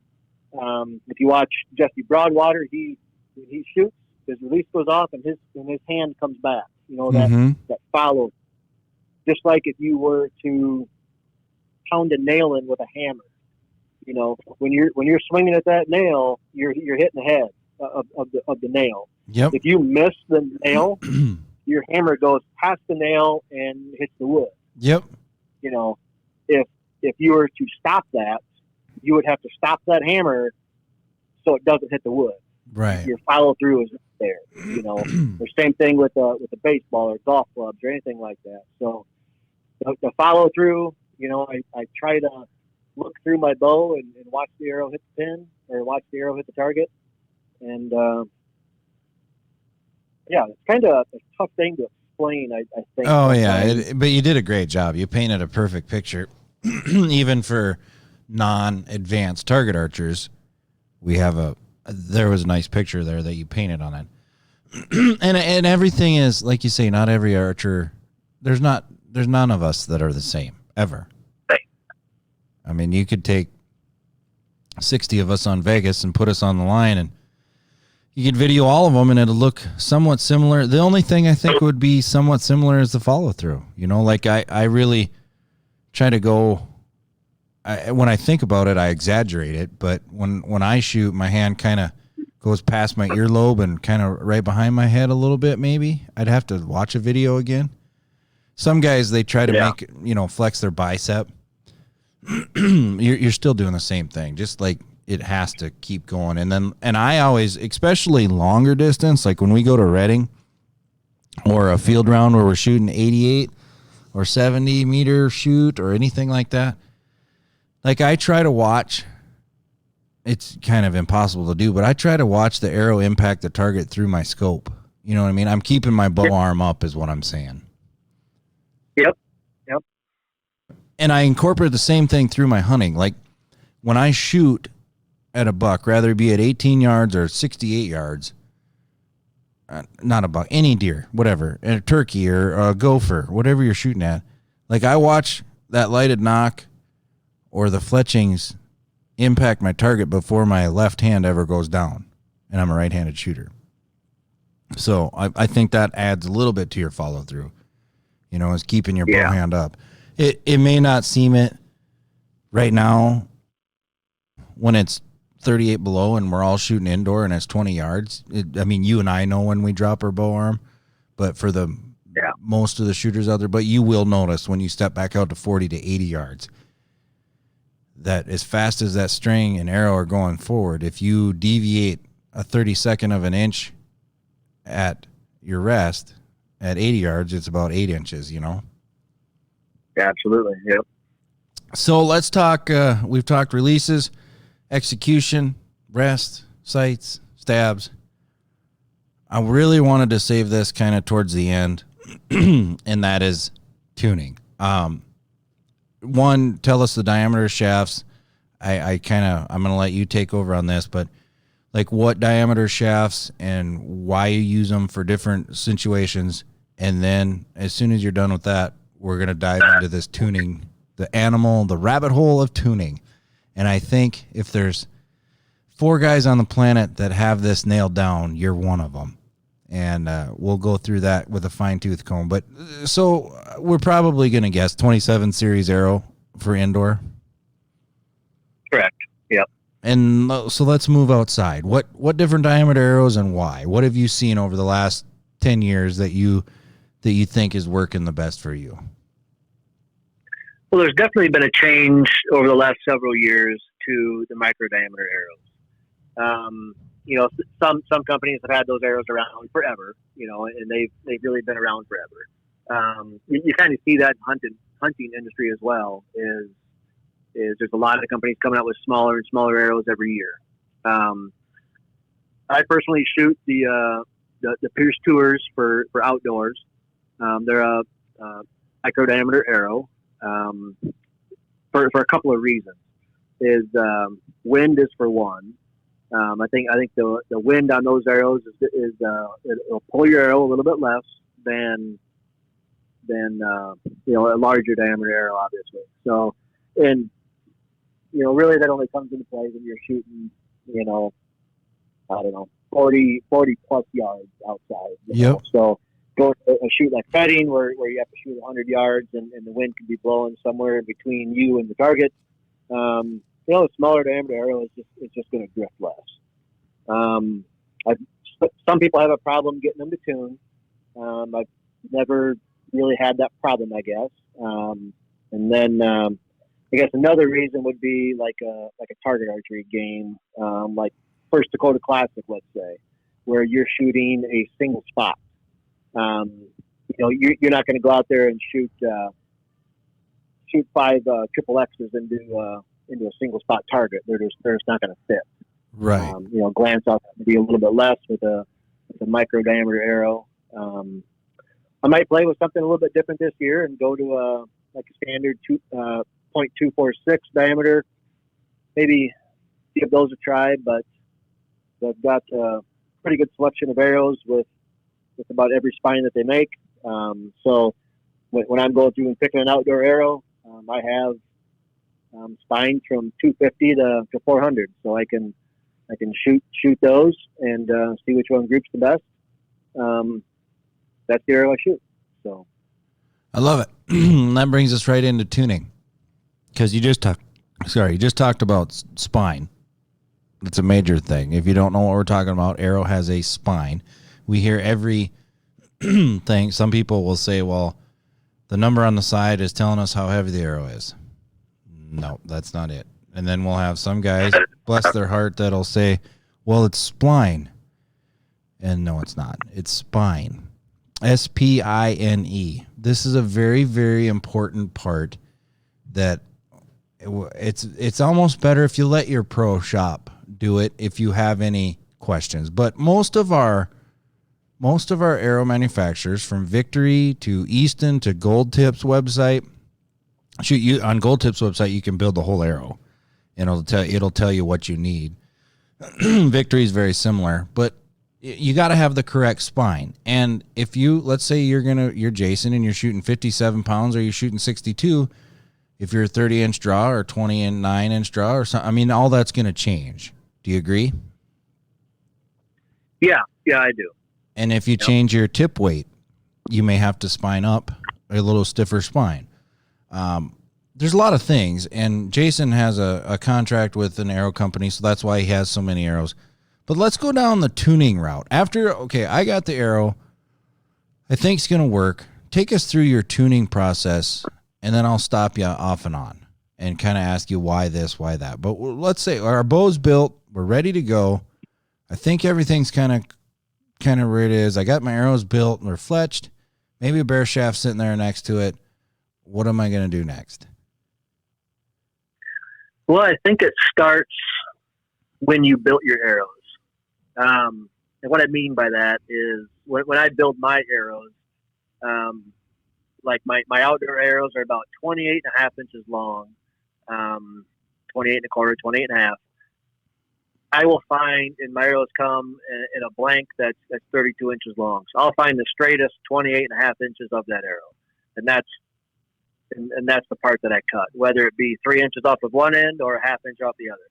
If you watch Jesse Broadwater, he shoots, his release goes off, and his hand comes back. That follows. Just like if you were to pound a nail in with a hammer, when you're swinging at that nail, you're hitting the head of the nail. Yep. If you miss the nail, your hammer goes past the nail and hits the wood. Yep. If you were to stop that, you would have to stop that hammer so it doesn't hit the wood. Right. Your follow through is there. The same thing with a baseball or golf clubs or anything like that. So the follow through, I try to look through my bow and watch the arrow hit the pin or watch the arrow hit the target. And it's kind of a tough thing to explain, I think. Oh, yeah. But you did a great job. You painted a perfect picture. Even for non-advanced target archers, there was a nice picture there that you painted on it. and everything is, like you say, not every archer, there's none of us that are the same, ever. Right. I mean, you could take 60 of us on Vegas and put us on the line, and you could video all of them, and it'll look somewhat similar. The only thing I think would be somewhat similar is the follow-through. Like I really try to go, when I think about it, I exaggerate it, but when I shoot, my hand kind of goes past my earlobe and kind of right behind my head a little bit, maybe. I'd have to watch a video again. Some guys, they try to make, flex their bicep. You're still doing the same thing, just like it has to keep going. And I always, especially longer distance, like when we go to Reading or a field round where we're shooting 88 or 70 meter shoot or anything like that, like I try to watch, it's kind of impossible to do, but I try to watch the arrow impact the target through my scope. You know what I mean? I'm keeping my bow arm up is what I'm saying. Yep. And I incorporate the same thing through my hunting. Like when I shoot at a buck, rather it be at 18 yards or 68 yards, not a buck, any deer, whatever, a turkey or a gopher, whatever you're shooting at. Like I watch that lighted knock or the fletchings impact my target before my left hand ever goes down, and I'm a right-handed shooter. So I think that adds a little bit to your follow-through, is keeping your bow hand up. It may not seem it right now when it's 38 below and we're all shooting indoor and it's 20 yards. You and I know when we drop our bow arm, but for the most of the shooters out there, but you will notice when you step back out to 40 to 80 yards that as fast as that string and arrow are going forward, if you deviate a 32nd of an inch at your rest at 80 yards, it's about 8 inches, Yeah, absolutely. Yep. So let's talk, we've talked releases, execution, rest, sights, stabs. I really wanted to save this kind of towards the end, and that is tuning. One, tell us the diameter of shafts. I'm going to let you take over on this, but like what diameter shafts and why you use them for different situations. And then as soon as you're done with that, we're going to dive into this tuning, the rabbit hole of tuning. And I think if there's 4 guys on the planet that have this nailed down, you're one of them. And we'll go through that with a fine-tooth comb. But so we're probably going to guess 27 series arrow for indoor. Correct. Yep. And so let's move outside. What different diameter arrows and why? What have you seen over the last 10 years that you think is working the best for you? Well, there's definitely been a change over the last several years to the micro diameter arrows. Some companies have had those arrows around forever, and they've really been around forever. You kind of see that in hunting industry as well. Is is there's a lot of companies coming out with smaller and smaller arrows every year. I personally shoot the Pierce Tours for outdoors. They're a micro diameter arrow for a couple of reasons. Wind is for one. I think the wind on those arrows is it'll pull your arrow a little bit less than a larger diameter arrow, obviously. So, and really that only comes into play when you're shooting, I don't know, 40 plus yards outside. Yep. So go to a shoot like cutting where you have to shoot 100 yards and the wind can be blowing somewhere in between you and the target. A smaller diameter arrow is just going to drift less. Some people have a problem getting them to tune. I've never really had that problem, I guess. And then I guess another reason would be like a target archery game, like First Dakota Classic, let's say, where you're shooting a single spot. You're not going to go out there and shoot 5 triple X's into a single spot target. They're just not going to fit. Right. Glance off to be a little bit less with a micro diameter arrow. I might play with something a little bit different this year and go to a standard 0.246 diameter. Maybe give those a try, but they've got a pretty good selection of arrows with about every spine that they make. So when I'm going through and picking an outdoor arrow, I have spines from 250 to 400, so I can shoot those and see which one groups the best. That's the arrow I shoot. So I love it. That brings us right into tuning, because you just talked about spine. It's a major thing. If you don't know what we're talking about, arrow has a spine. We hear every thing. Some people will say, well, the number on the side is telling us how heavy the arrow is. No, that's not it. And then we'll have some guys, bless their heart, that'll say, well, it's spline. And no, it's not. It's spine. S-P-I-N-E. This is a very, very important part that it's almost better if you let your pro shop do it if you have any questions. But most of our arrow manufacturers, from Victory to Easton to Gold Tip's website, on Gold Tip's website you can build the whole arrow, and it'll tell you what you need. Victory is very similar, but you got to have the correct spine. And if let's say you're Jason and you're shooting 57 pounds, or you're shooting 62, if you're a 30-inch draw or 29-inch draw or something, I mean, all that's going to change. Do you agree? Yeah, I do. And if you change your tip weight, you may have to spine up a little stiffer spine. There's a lot of things, and Jason has a contract with an arrow company, so that's why he has so many arrows. But let's go down the tuning route. I got the arrow, I think it's going to work. Take us through your tuning process, and then I'll stop you off and on and kind of ask you why this, why that. But let's say our bow's built, we're ready to go. I think everything's kind of where it is. I got my arrows built, we're fletched, maybe a bear shaft sitting there next to it. What am I going to do next? Well, I think it starts when you built your arrows. And what I mean by that is when I build my arrows, like my outdoor arrows are about 28 and a half inches long, 28 and a quarter, 28 and a half. I will find, and my arrows come in a blank that's 32 inches long. So I'll find the straightest 28 and a half inches of that arrow. And that's the part that I cut, whether it be 3 inches off of one end or a half inch off the other.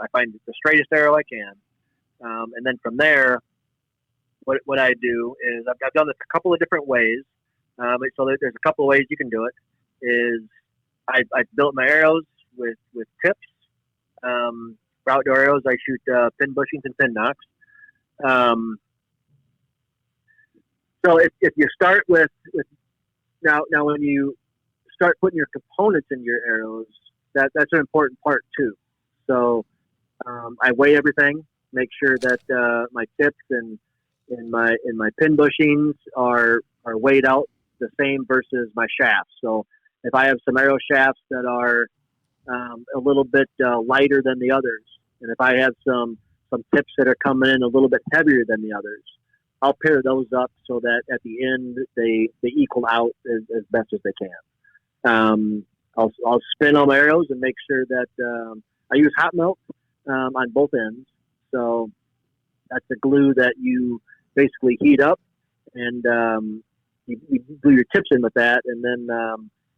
I find the straightest arrow I can. And then from there, what I do is I've done this a couple of different ways. So there's a couple of ways you can do it. Is I built my arrows with tips. For outdoor arrows, I shoot pin bushings and pin knocks. So if you start with now when you start putting your components in your arrows, that's an important part too. So I weigh everything, make sure that my tips and my pin bushings are weighed out the same versus my shafts. So if I have some arrow shafts that are a little bit lighter than the others, and if I have some tips that are coming in a little bit heavier than the others, I'll pair those up so that at the end they equal out as best as they can. I'll spin all my arrows and make sure that I use hot melt on both ends. So that's a glue that you basically heat up, and you glue your tips in with that. And then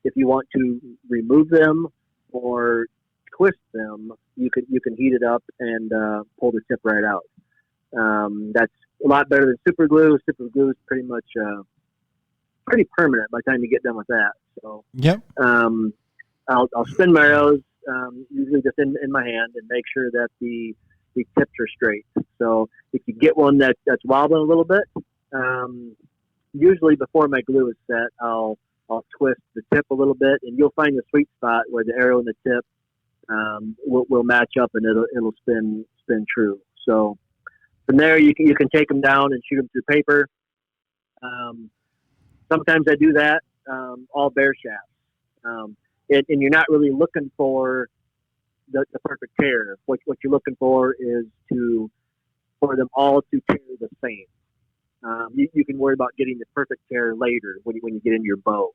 if you want to remove them or twist them, you can heat it up and pull the tip right out. That's a lot better than super glue. Super glue is pretty much pretty permanent by the time you get done with that. So yep. I'll spin my arrows usually just in my hand and make sure that the tips are straight. So if you get one that's wobbling a little bit, usually before my glue is set, I'll twist the tip a little bit, and you'll find the sweet spot where the arrow and the tip will match up, and it'll spin true. So from there, you can take them down and shoot them through paper. Sometimes I do that all bare shafts, and you're not really looking for the perfect tear. What you're looking for is for them all to tear the same. You can worry about getting the perfect tear later when you get into your bow.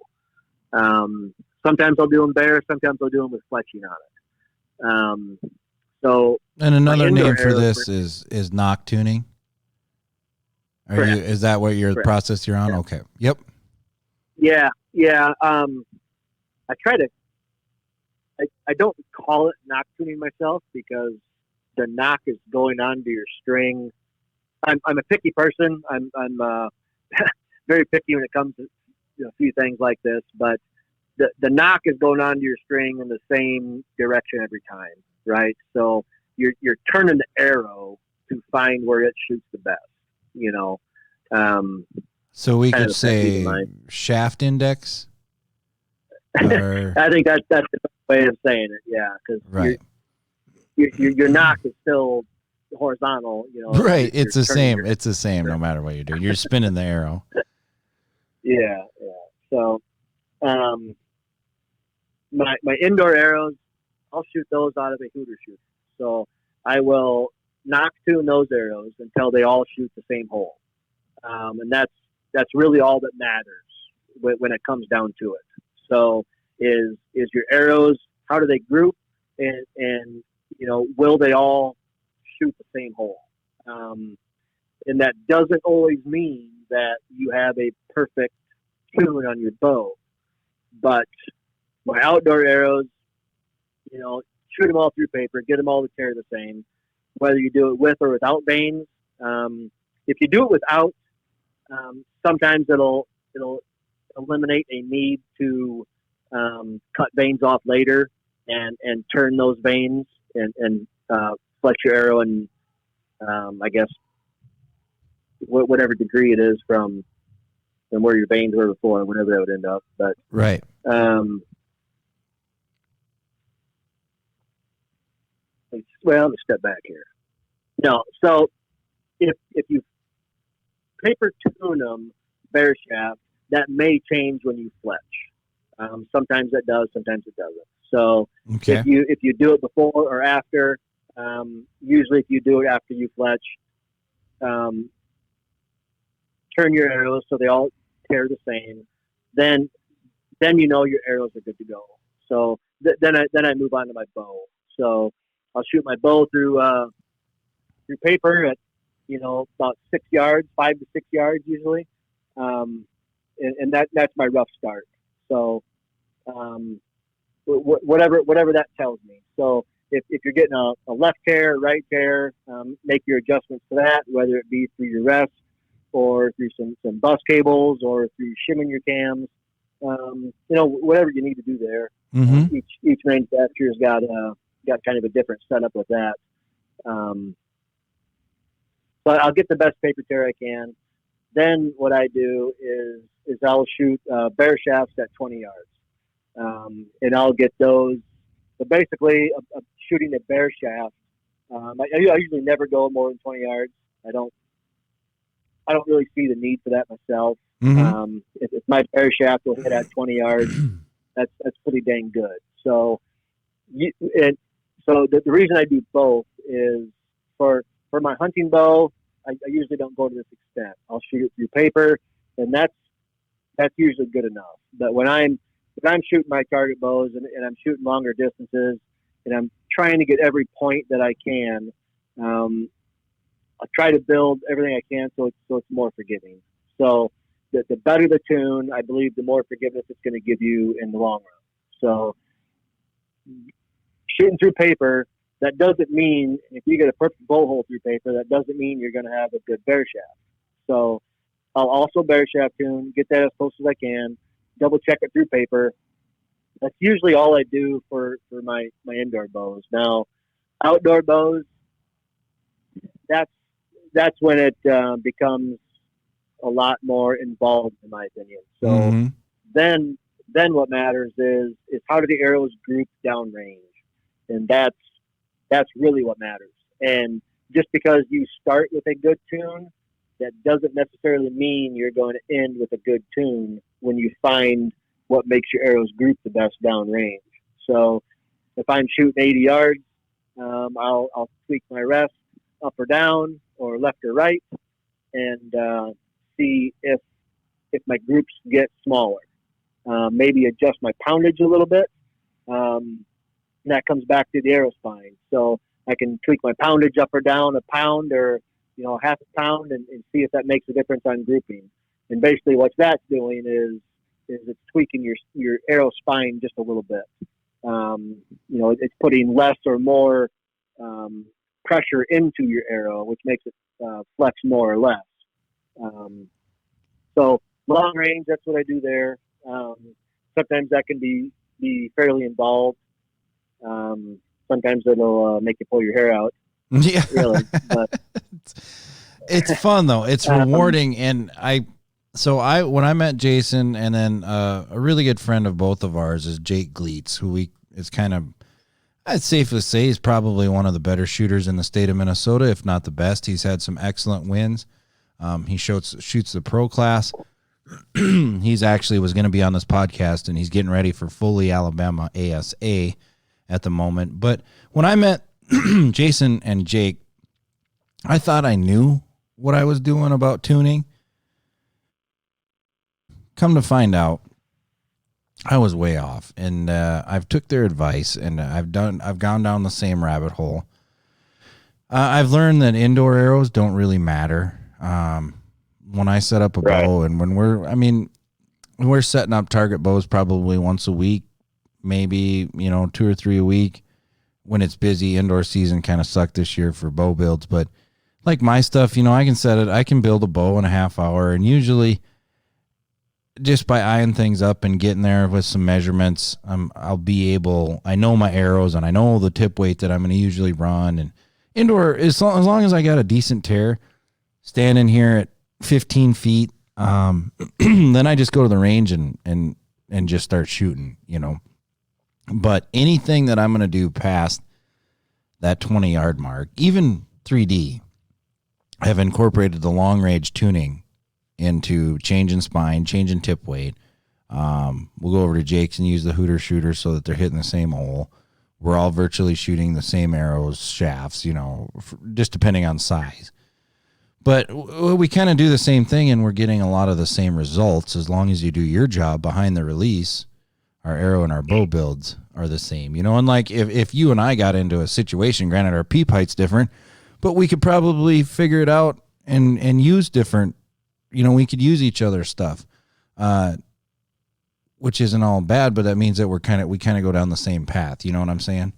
Sometimes I'll do them bare. Sometimes I'll do them with fletching on it. And another name for this is knock tuning. Is that what your process you're on? Yeah. Okay. Yep. Yeah. I try to. I don't call it knock tuning myself because the knock is going onto your string. I'm a picky person. I'm very picky when it comes to a few things like this, but the knock is going onto your string in the same direction every time, right? So you're turning the arrow to find where it shoots the best, so we could say shaft index. Or... I think that's the way of saying it. Yeah, because right. Your knock is still horizontal. Right. It's the same. It's the same no matter what you do. You're spinning the arrow. Yeah. So, my indoor arrows, I'll shoot those out of a hooter shooter. So I will knock tune those arrows until they all shoot the same hole, and that's really all that matters when it comes down to it. So is your arrows, how do they group, and will they all shoot the same hole? And that doesn't always mean that you have a perfect tune on your bow, but my outdoor arrows, shoot them all through paper, get them all to tear the same, whether you do it with or without vanes. If you do it without, sometimes it'll eliminate a need to cut vanes off later and turn those vanes and flex your arrow and I guess whatever degree it is from where your vanes were before, whatever that would end up. But right. Let me step back here. No, so if you paper tune them bare shaft, that may change when you fletch. Sometimes it does, sometimes it doesn't. So okay. if you do it before or after, usually if you do it after you fletch, turn your arrows so they all tear the same. Then your arrows are good to go. So then I move on to my bow. So I'll shoot my bow through paper at about 6 yards, 5 to 6 yards usually, and that's my rough start. So whatever that tells me. So if you're getting a left tear, right tear, make your adjustments to that, whether it be through your rest or through some bus cables or through shimming your cams, whatever you need to do there. Mm-hmm. Each manufacturer's got kind of a different setup with that. But I'll get the best paper tear I can. Then what I do is I'll shoot bare shafts at 20 yards. And I'll get those. So basically, shooting a bare shaft, I usually never go more than 20 yards. I don't really see the need for that myself. Mm-hmm. If my bare shaft will hit at 20 yards, that's pretty dang good. So the reason I do both is for my hunting bow, I usually don't go to this extent. I'll shoot it through paper, and that's usually good enough. But when I'm shooting my target bows and I'm shooting longer distances and I'm trying to get every point that I can, I'll try to build everything I can so it's more forgiving. So the better the tune, I believe, the more forgiveness it's going to give you in the long run. So shooting through paper, that doesn't mean if you get a perfect bow hole through paper, that doesn't mean you're going to have a good bear shaft. So I'll also bear shaft tune, get that as close as I can, double check it through paper. That's usually all I do for my indoor bows. Now, outdoor bows, that's when it becomes a lot more involved, in my opinion. So then what matters is how do the arrows group downrange, and that's really what matters. And just because you start with a good tune, that doesn't necessarily mean you're going to end with a good tune when you find what makes your arrows group the best downrange. So if I'm shooting 80 yards, I'll tweak my rest up or down or left or right, and see if my groups get smaller. Maybe adjust my poundage a little bit. And that comes back to the arrow spine. So I can tweak my poundage up or down a pound or half a pound and see if that makes a difference on grouping. And basically what that's doing is it's tweaking your arrow spine just a little bit. It's putting less or more pressure into your arrow, which makes it flex more or less. So long range, that's what I do there. Sometimes that can be fairly involved. Sometimes it'll make you pull your hair out. Yeah, really. But it's fun though. It's rewarding, and when I met Jason, and then a really good friend of both of ours is Jake Gleets, who is kind of, I'd safely say, he's probably one of the better shooters in the state of Minnesota, if not the best. He's had some excellent wins. He shoots the pro class. He's actually was going to be on this podcast, and he's getting ready for Foley, Alabama ASA at the moment. But when I met Jason and Jake, I thought I knew what I was doing about tuning. Come to find out, I was way off, and I've took their advice, and I've gone down the same rabbit hole. I've learned that indoor arrows don't really matter. When I set up a bow, and when we're setting up target bows probably once a week, maybe 2 or 3 a week. When it's busy, indoor season kind of sucked this year for bow builds, but like my stuff, I can build a bow in a half hour, and usually just by eyeing things up and getting there with some measurements, I know my arrows and I know the tip weight that I'm going to usually run. And indoor, as long as I got a decent tear, standing here at 15 feet, then I just go to the range and just start shooting, But anything that I'm going to do past that 20-yard mark, even 3D, I have incorporated the long-range tuning into changing spine, changing tip weight. We'll go over to Jake's and use the Hooter shooter so that they're hitting the same hole. We're all virtually shooting the same arrows, shafts, just depending on size. But we kind of do the same thing, and we're getting a lot of the same results as long as you do your job behind the release. Our arrow and our bow builds are the same, and like if you and I got into a situation, granted our peep height's different, but we could probably figure it out and use different, we could use each other's stuff, which isn't all bad, but that means that we kind of go down the same path. You know what I'm saying?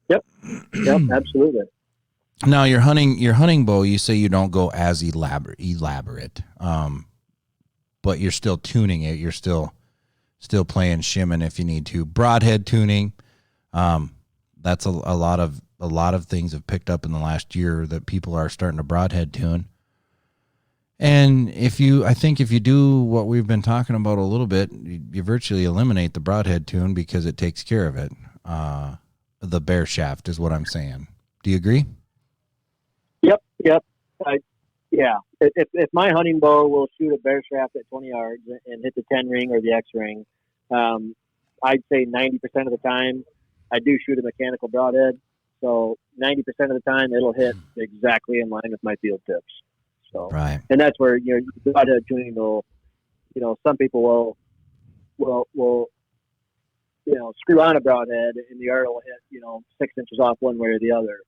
Yep, absolutely. Now your hunting bow, you say you don't go as elaborate, but you're still tuning it. You're still playing shimming if you need to. Broadhead tuning, that's a lot of things have picked up in the last year that people are starting to broadhead tune. And if you do what we've been talking about a little bit, you virtually eliminate the broadhead tune because it takes care of it. The bear shaft is what I'm saying. Do you agree? Yep. If my hunting bow will shoot a bear shaft at 20 yards and hit the 10 ring or the X ring, I'd say 90% of the time I do shoot a mechanical broadhead. So 90% of the time it'll hit exactly in line with my field tips. So, Right. and that's where, broadhead tuning will, some people will screw on a broadhead and the arrow will hit, 6 inches off one way or the other.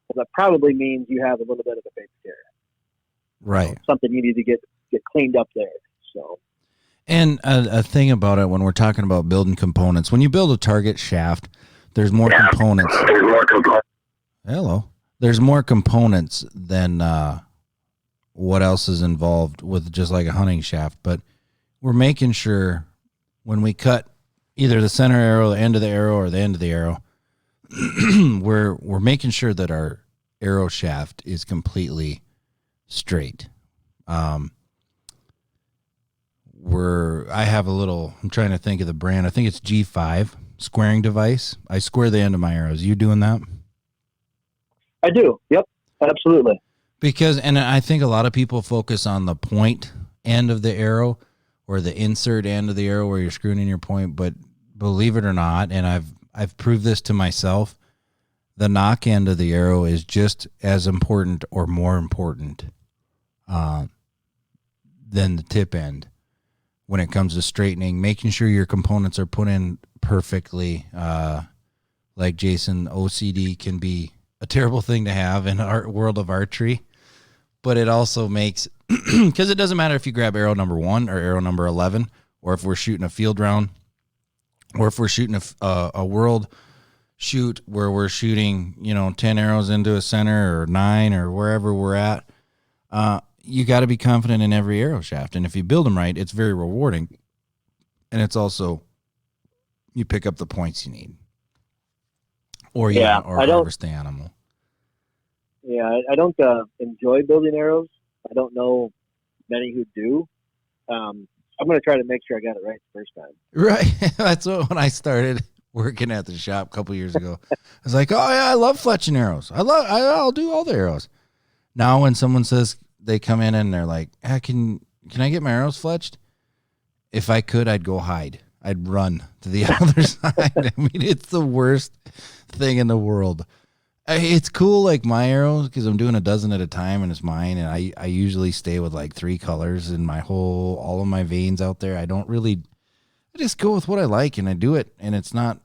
Well, that probably means you have a little bit of a paper tear. Right. Something you need to get cleaned up there. So. And a thing about it when we're talking about building components, when you build a target shaft, there's more components. Hello. There's more components than what else is involved with just like a hunting shaft. But we're making sure when we cut either the center arrow, the end of the arrow, or the end of the arrow, we're making sure that our arrow shaft is completely straight. I have a little, I'm trying to think of the brand. I think it's G5 squaring device. I square the end of my arrows. You doing that? I do. Yep. Absolutely. Because, and I think a lot of people focus on the point end of the arrow or the insert end of the arrow where you're screwing in your point. But believe it or not, and I've proved this to myself, the knock end of the arrow is just as important or more important than the tip end when it comes to straightening, making sure your components are put in perfectly. Like Jason, OCD can be a terrible thing to have in our world of archery, but it also makes, because it doesn't matter if you grab arrow number 1 or arrow number 11, or if we're shooting a field round, or if we're shooting a world shoot where we're shooting, 10 arrows into a center or 9 or wherever we're at. You got to be confident in every arrow shaft. And if you build them right, it's very rewarding. And it's also, you pick up the points you need. Or harvest the animal. Yeah, I don't enjoy building arrows. I don't know many who do. I'm going to try to make sure I got it right the first time. Right. That's when I started working at the shop a couple years ago. I was like, oh yeah, I love fletching arrows. I'll do all the arrows. Now when someone says, they come in and they're like, hey, can I get my arrows fletched? If I could, I'd go hide. I'd run to the other side. I mean, it's the worst thing in the world. It's cool, like my arrows, because I'm doing a dozen at a time and it's mine. And I usually stay with like 3 colors in all of my veins out there. I just go with what I like and I do it. And it's not,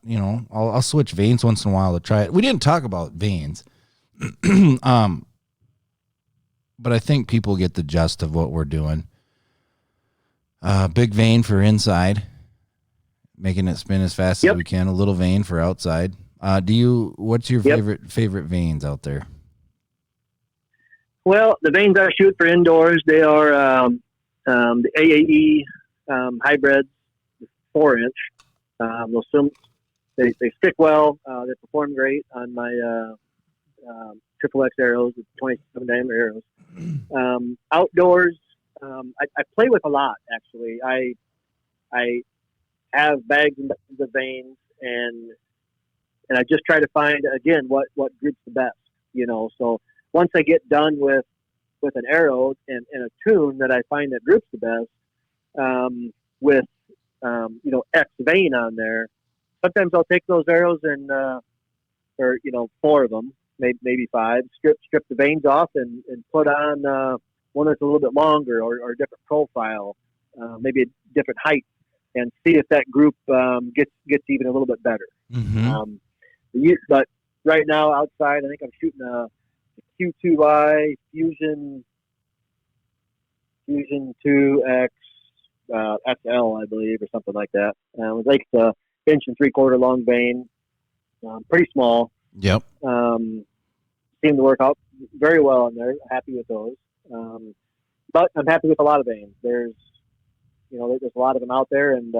I'll switch veins once in a while to try it. We didn't talk about veins. But I think people get the gist of what we're doing. Big vein for inside, making it spin as fast as we can. A little vein for outside. What's your favorite veins out there? Well, the veins I shoot for indoors, they are the AAE hybrids, 4-inch. They stick well. They perform great on my triple X arrows, 27 diameter arrows. Outdoors, I play with a lot. Actually, I have bags and bags of veins, and I just try to find again what groups the best. So once I get done with an arrow and a tune that I find that groups the best, with X vein on there, sometimes I'll take those arrows and or 4 of them, maybe 5, strip the veins off and put on one that's a little bit longer or a different profile, maybe a different height, and see if that group gets even a little bit better. Mm-hmm. But right now outside, I think I'm shooting a Q2i Fusion 2X SL, I believe, or something like that. It was like the 1 3/4 long vein, pretty small. Yep. Seemed to work out very well in there. Happy with those. But I'm happy with a lot of veins. There's a lot of them out there, and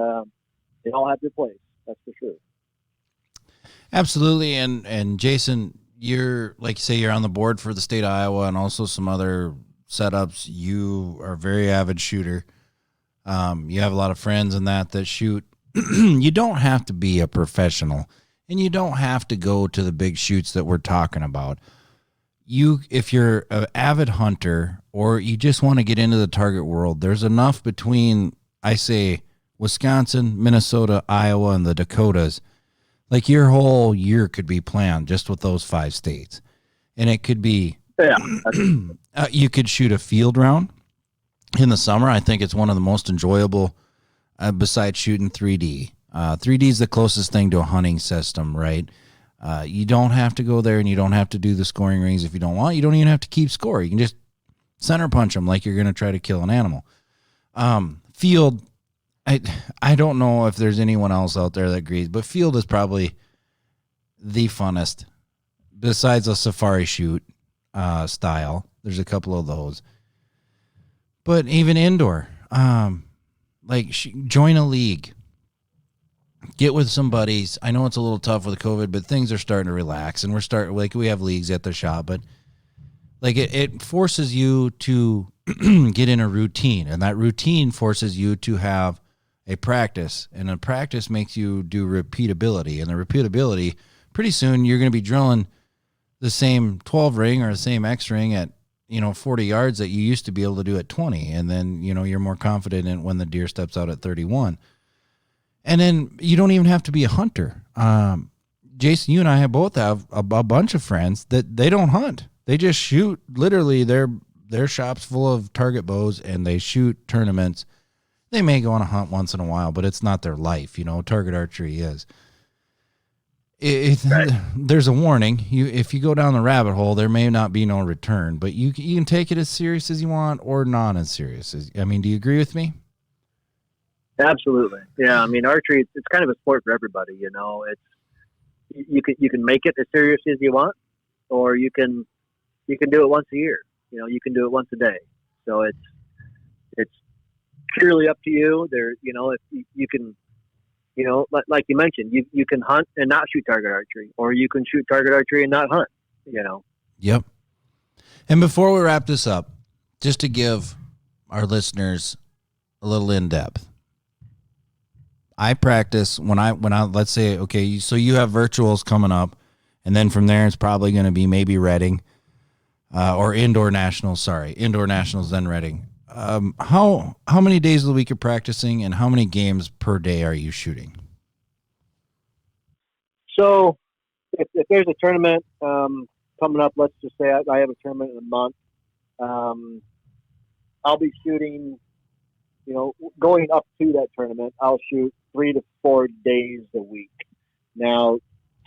they all have their place. That's for sure. Absolutely. And Jason, you're, like you say, you're on the board for the state of Iowa and also some other setups. You are a very avid shooter. You have a lot of friends in that shoot. You don't have to be a professional, and you don't have to go to the big shoots that we're talking about. If you're an avid hunter or you just want to get into the target world, there's enough between, I say, Wisconsin, Minnesota, Iowa, and the Dakotas, like your whole year could be planned just with those 5 states. And it could be, you could shoot a field round in the summer. I think it's one of the most enjoyable besides shooting 3D. 3D is the closest thing to a hunting system, right? You don't have to go there and you don't have to do the scoring rings if you don't want. You don't even have to keep score. You can just center punch them like you're going to try to kill an animal. Field, I don't know if there's anyone else out there that agrees, but field is probably the funnest besides a safari shoot style. There's a couple of those. But even indoor, join a league. Get with some buddies. I know it's a little tough with COVID, but things are starting to relax, and we have leagues at the shop, but it forces you to get in a routine, and that routine forces you to have a practice, and a practice makes you do repeatability, and the repeatability, pretty soon you're going to be drilling the same 12 ring or the same X ring at 40 yards that you used to be able to do at 20, and then you're more confident in when the deer steps out at 31. And then you don't even have to be a hunter. Jason, you and I both have a bunch of friends that they don't hunt. They just shoot. Literally, their shop's full of target bows, and they shoot tournaments. They may go on a hunt once in a while, but it's not their life. Target archery is. Right. There's a warning. If you go down the rabbit hole, there may not be no return, but you can take it as serious as you want or not as serious as. Do you agree with me? Absolutely. Yeah. Archery, it's kind of a sport for everybody. It's you can make it as serious as you want, or you can do it once a year. You can do it once a day. So it's purely up to you. If you can, like you mentioned, you can hunt and not shoot target archery, or you can shoot target archery and not hunt. Yep. And before we wrap this up, just to give our listeners a little in depth. I practice when I let's say, okay, so you have virtuals coming up, and then from there it's probably going to be maybe Reading or indoor nationals, then Reading. How many days of the week you're practicing, and how many games per day are you shooting? So if there's a tournament coming up, let's just say I have a tournament in a month, I'll be shooting, going up to that tournament, I'll shoot 3 to 4 days a week. Now,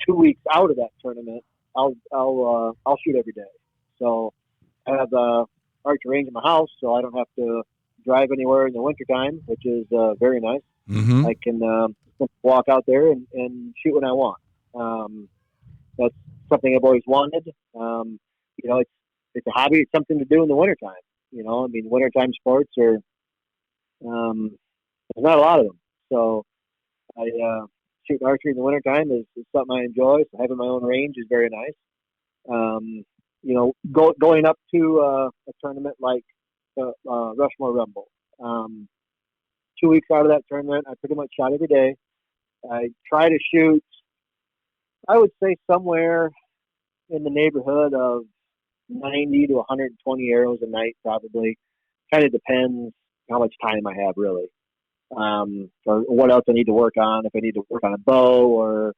2 weeks out of that tournament, I'll shoot every day. So I have a archery range in my house, so I don't have to drive anywhere in the wintertime, which is very nice. Mm-hmm. I can walk out there and shoot when I want. That's something I've always wanted. It's a hobby. It's something to do in the wintertime. Wintertime sports are there's not a lot of them. So I shooting archery in the wintertime is something I enjoy. So having my own range is very nice. Going up to a tournament like the Rushmore Rumble. 2 weeks out of that tournament, I pretty much shot every day. I try to shoot, I would say, somewhere in the neighborhood of 90 to 120 arrows a night, probably. Kind of depends how much time I have, really. Or what else I need to work on, if I need to work on a bow or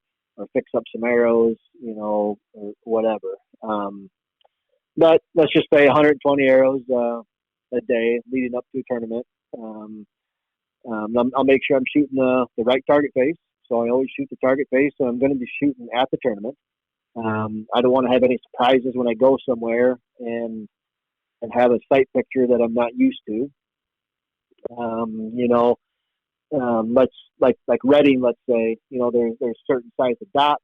fix up some arrows, or whatever. But let's just say 120 arrows a day leading up to a tournament. I'll make sure I'm shooting the right target face. So I always shoot the target face, so I'm going to be shooting at the tournament. I don't want to have any surprises when I go somewhere and have a sight picture that I'm not used to. Let's like Reading, let's say, there's certain size of dots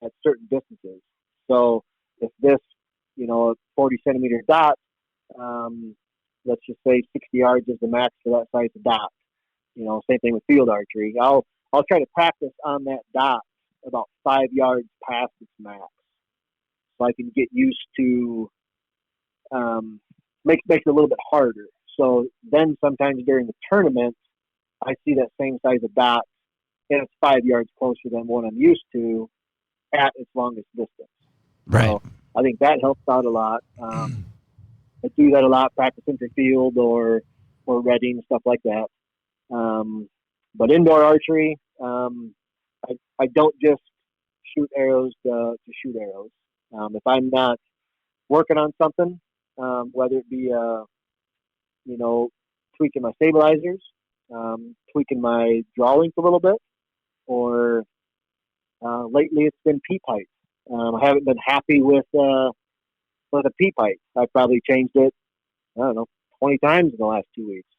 at certain distances. So if this, a 40 centimeter dot, let's just say 60 yards is the max for that size of dot. Same thing with field archery. I'll try to practice on that dot about 5 yards past its max, so I can get used to make it a little bit harder. So then sometimes during the tournament, I see that same size of dot, and it's 5 yards closer than what I'm used to at its longest distance. Right. So I think that helps out a lot. I do that a lot, practicing for field or Reading, stuff like that. But indoor archery, I don't just shoot arrows to shoot arrows. If I'm not working on something, whether it be tweaking my stabilizers, tweaking my draw length a little bit, or lately it's been pea pipes. I haven't been happy with a pea pipe. I've probably changed it, I don't know, 20 times in the last 2 weeks.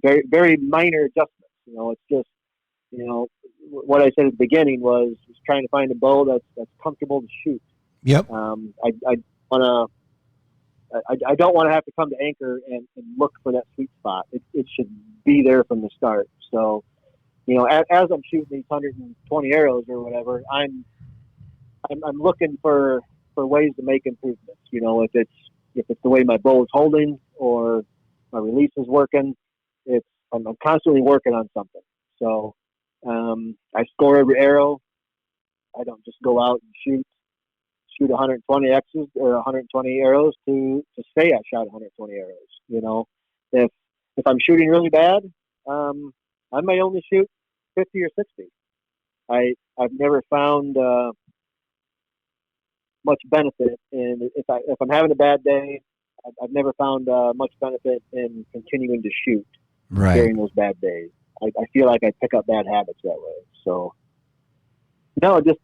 Very, very minor adjustments. It's just, what I said at the beginning was trying to find a bow that's comfortable to shoot. Yep. I don't want to have to come to anchor and look for that sweet spot. It should be there from the start. So, as I'm shooting these 120 arrows or whatever, I'm looking for ways to make improvements. If it's the way my bow is holding or my release is working, I'm constantly working on something. So I score every arrow. I don't just go out and shoot 120 X's or 120 arrows to say I shot 120 arrows. If I'm shooting really bad, I may only shoot 50 or 60. I've never found much benefit in if I'm having a bad day. I've never found much benefit in continuing to shoot during those bad days. I feel like I pick up bad habits that way. So no, just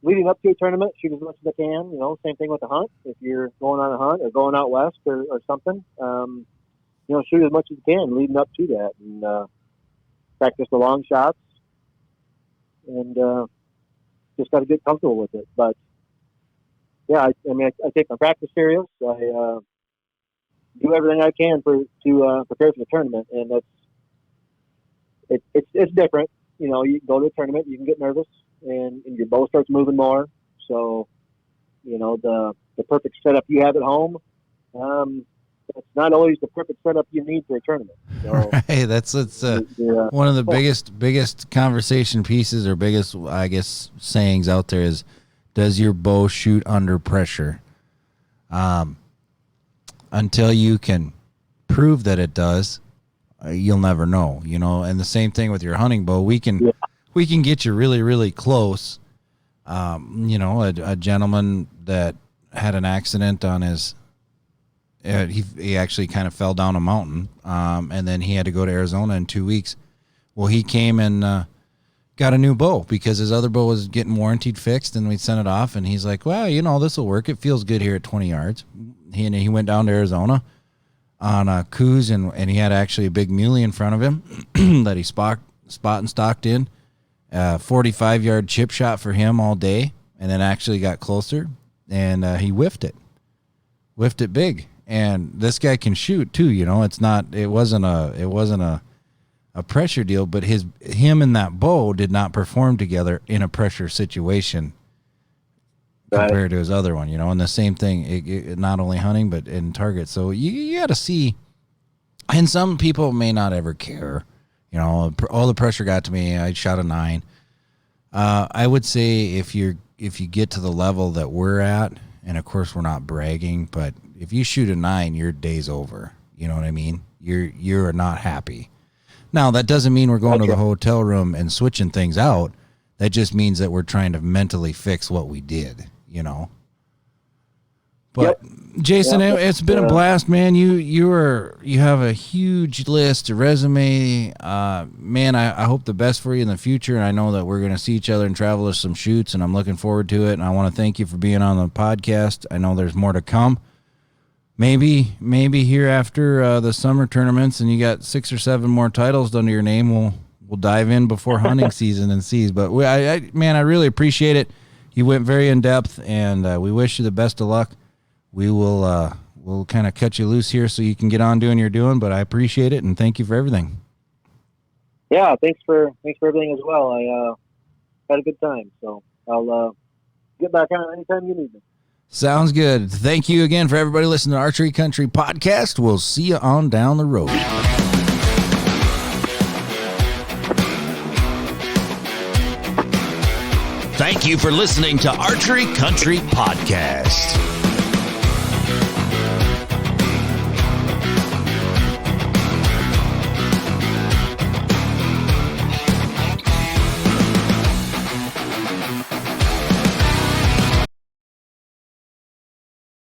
leading up to a tournament, shoot as much as I can. Same thing with the hunt. If you're going on a hunt or going out west or something, shoot as much as you can leading up to that, and practice the long shots, and just got to get comfortable with it. But yeah, I take my practice serious. I do everything I can to prepare for the tournament, and it's different. You go to a tournament, you can get nervous, and your bow starts moving more. So, the perfect setup you have at home, it's not always the perfect setup you need for a tournament. So, right. That's one of the biggest conversation pieces, or biggest, I guess, sayings out there is, does your bow shoot under pressure? Until you can prove that it does, you'll never know. And the same thing with your hunting bow. We can get you really, really close. A gentleman that had an accident on his, he actually kind of fell down a mountain, and then he had to go to Arizona in 2 weeks. Well, he came and got a new bow because his other bow was getting warrantied fixed, and we sent it off, and he's like, well, this will work. It feels good here at 20 yards. He went down to Arizona on a coos, and he had actually a big muley in front of him that he spot and stocked in. 45-yard chip shot for him all day, and then actually got closer, and he whiffed it big. And this guy can shoot too. It wasn't a pressure deal, but him and that bow did not perform together in a pressure situation compared to his other one. And the same thing, it not only hunting but in target. So you got to see, and some people may not ever care. All the pressure got to me. I shot a 9. I would say if you get to the level that we're at, and of course we're not bragging, but if you shoot a 9, your day's over. You know what I mean? You're not happy. Now that doesn't mean we're going to the hotel room and switching things out. That just means that we're trying to mentally fix what we did. But Jason, it's been a blast, man. You have a huge list, a resume. Man, I hope the best for you in the future, and I know that we're going to see each other and travel to some shoots, and I'm looking forward to it. And I want to thank you for being on the podcast. I know there's more to come. Maybe here after the summer tournaments, and you got 6 or 7 more titles under your name, we'll dive in before hunting season and sees. But I really appreciate it. You went very in depth, and we wish you the best of luck. We will we'll kind of cut you loose here so you can get on doing your doing, but I appreciate it, and thank you for everything. Yeah, thanks for everything as well. I had a good time, so I'll get back on anytime you need me. Sounds good. Thank you again for everybody listening to Archery Country Podcast. We'll see you on down the road. Thank you for listening to Archery Country Podcast.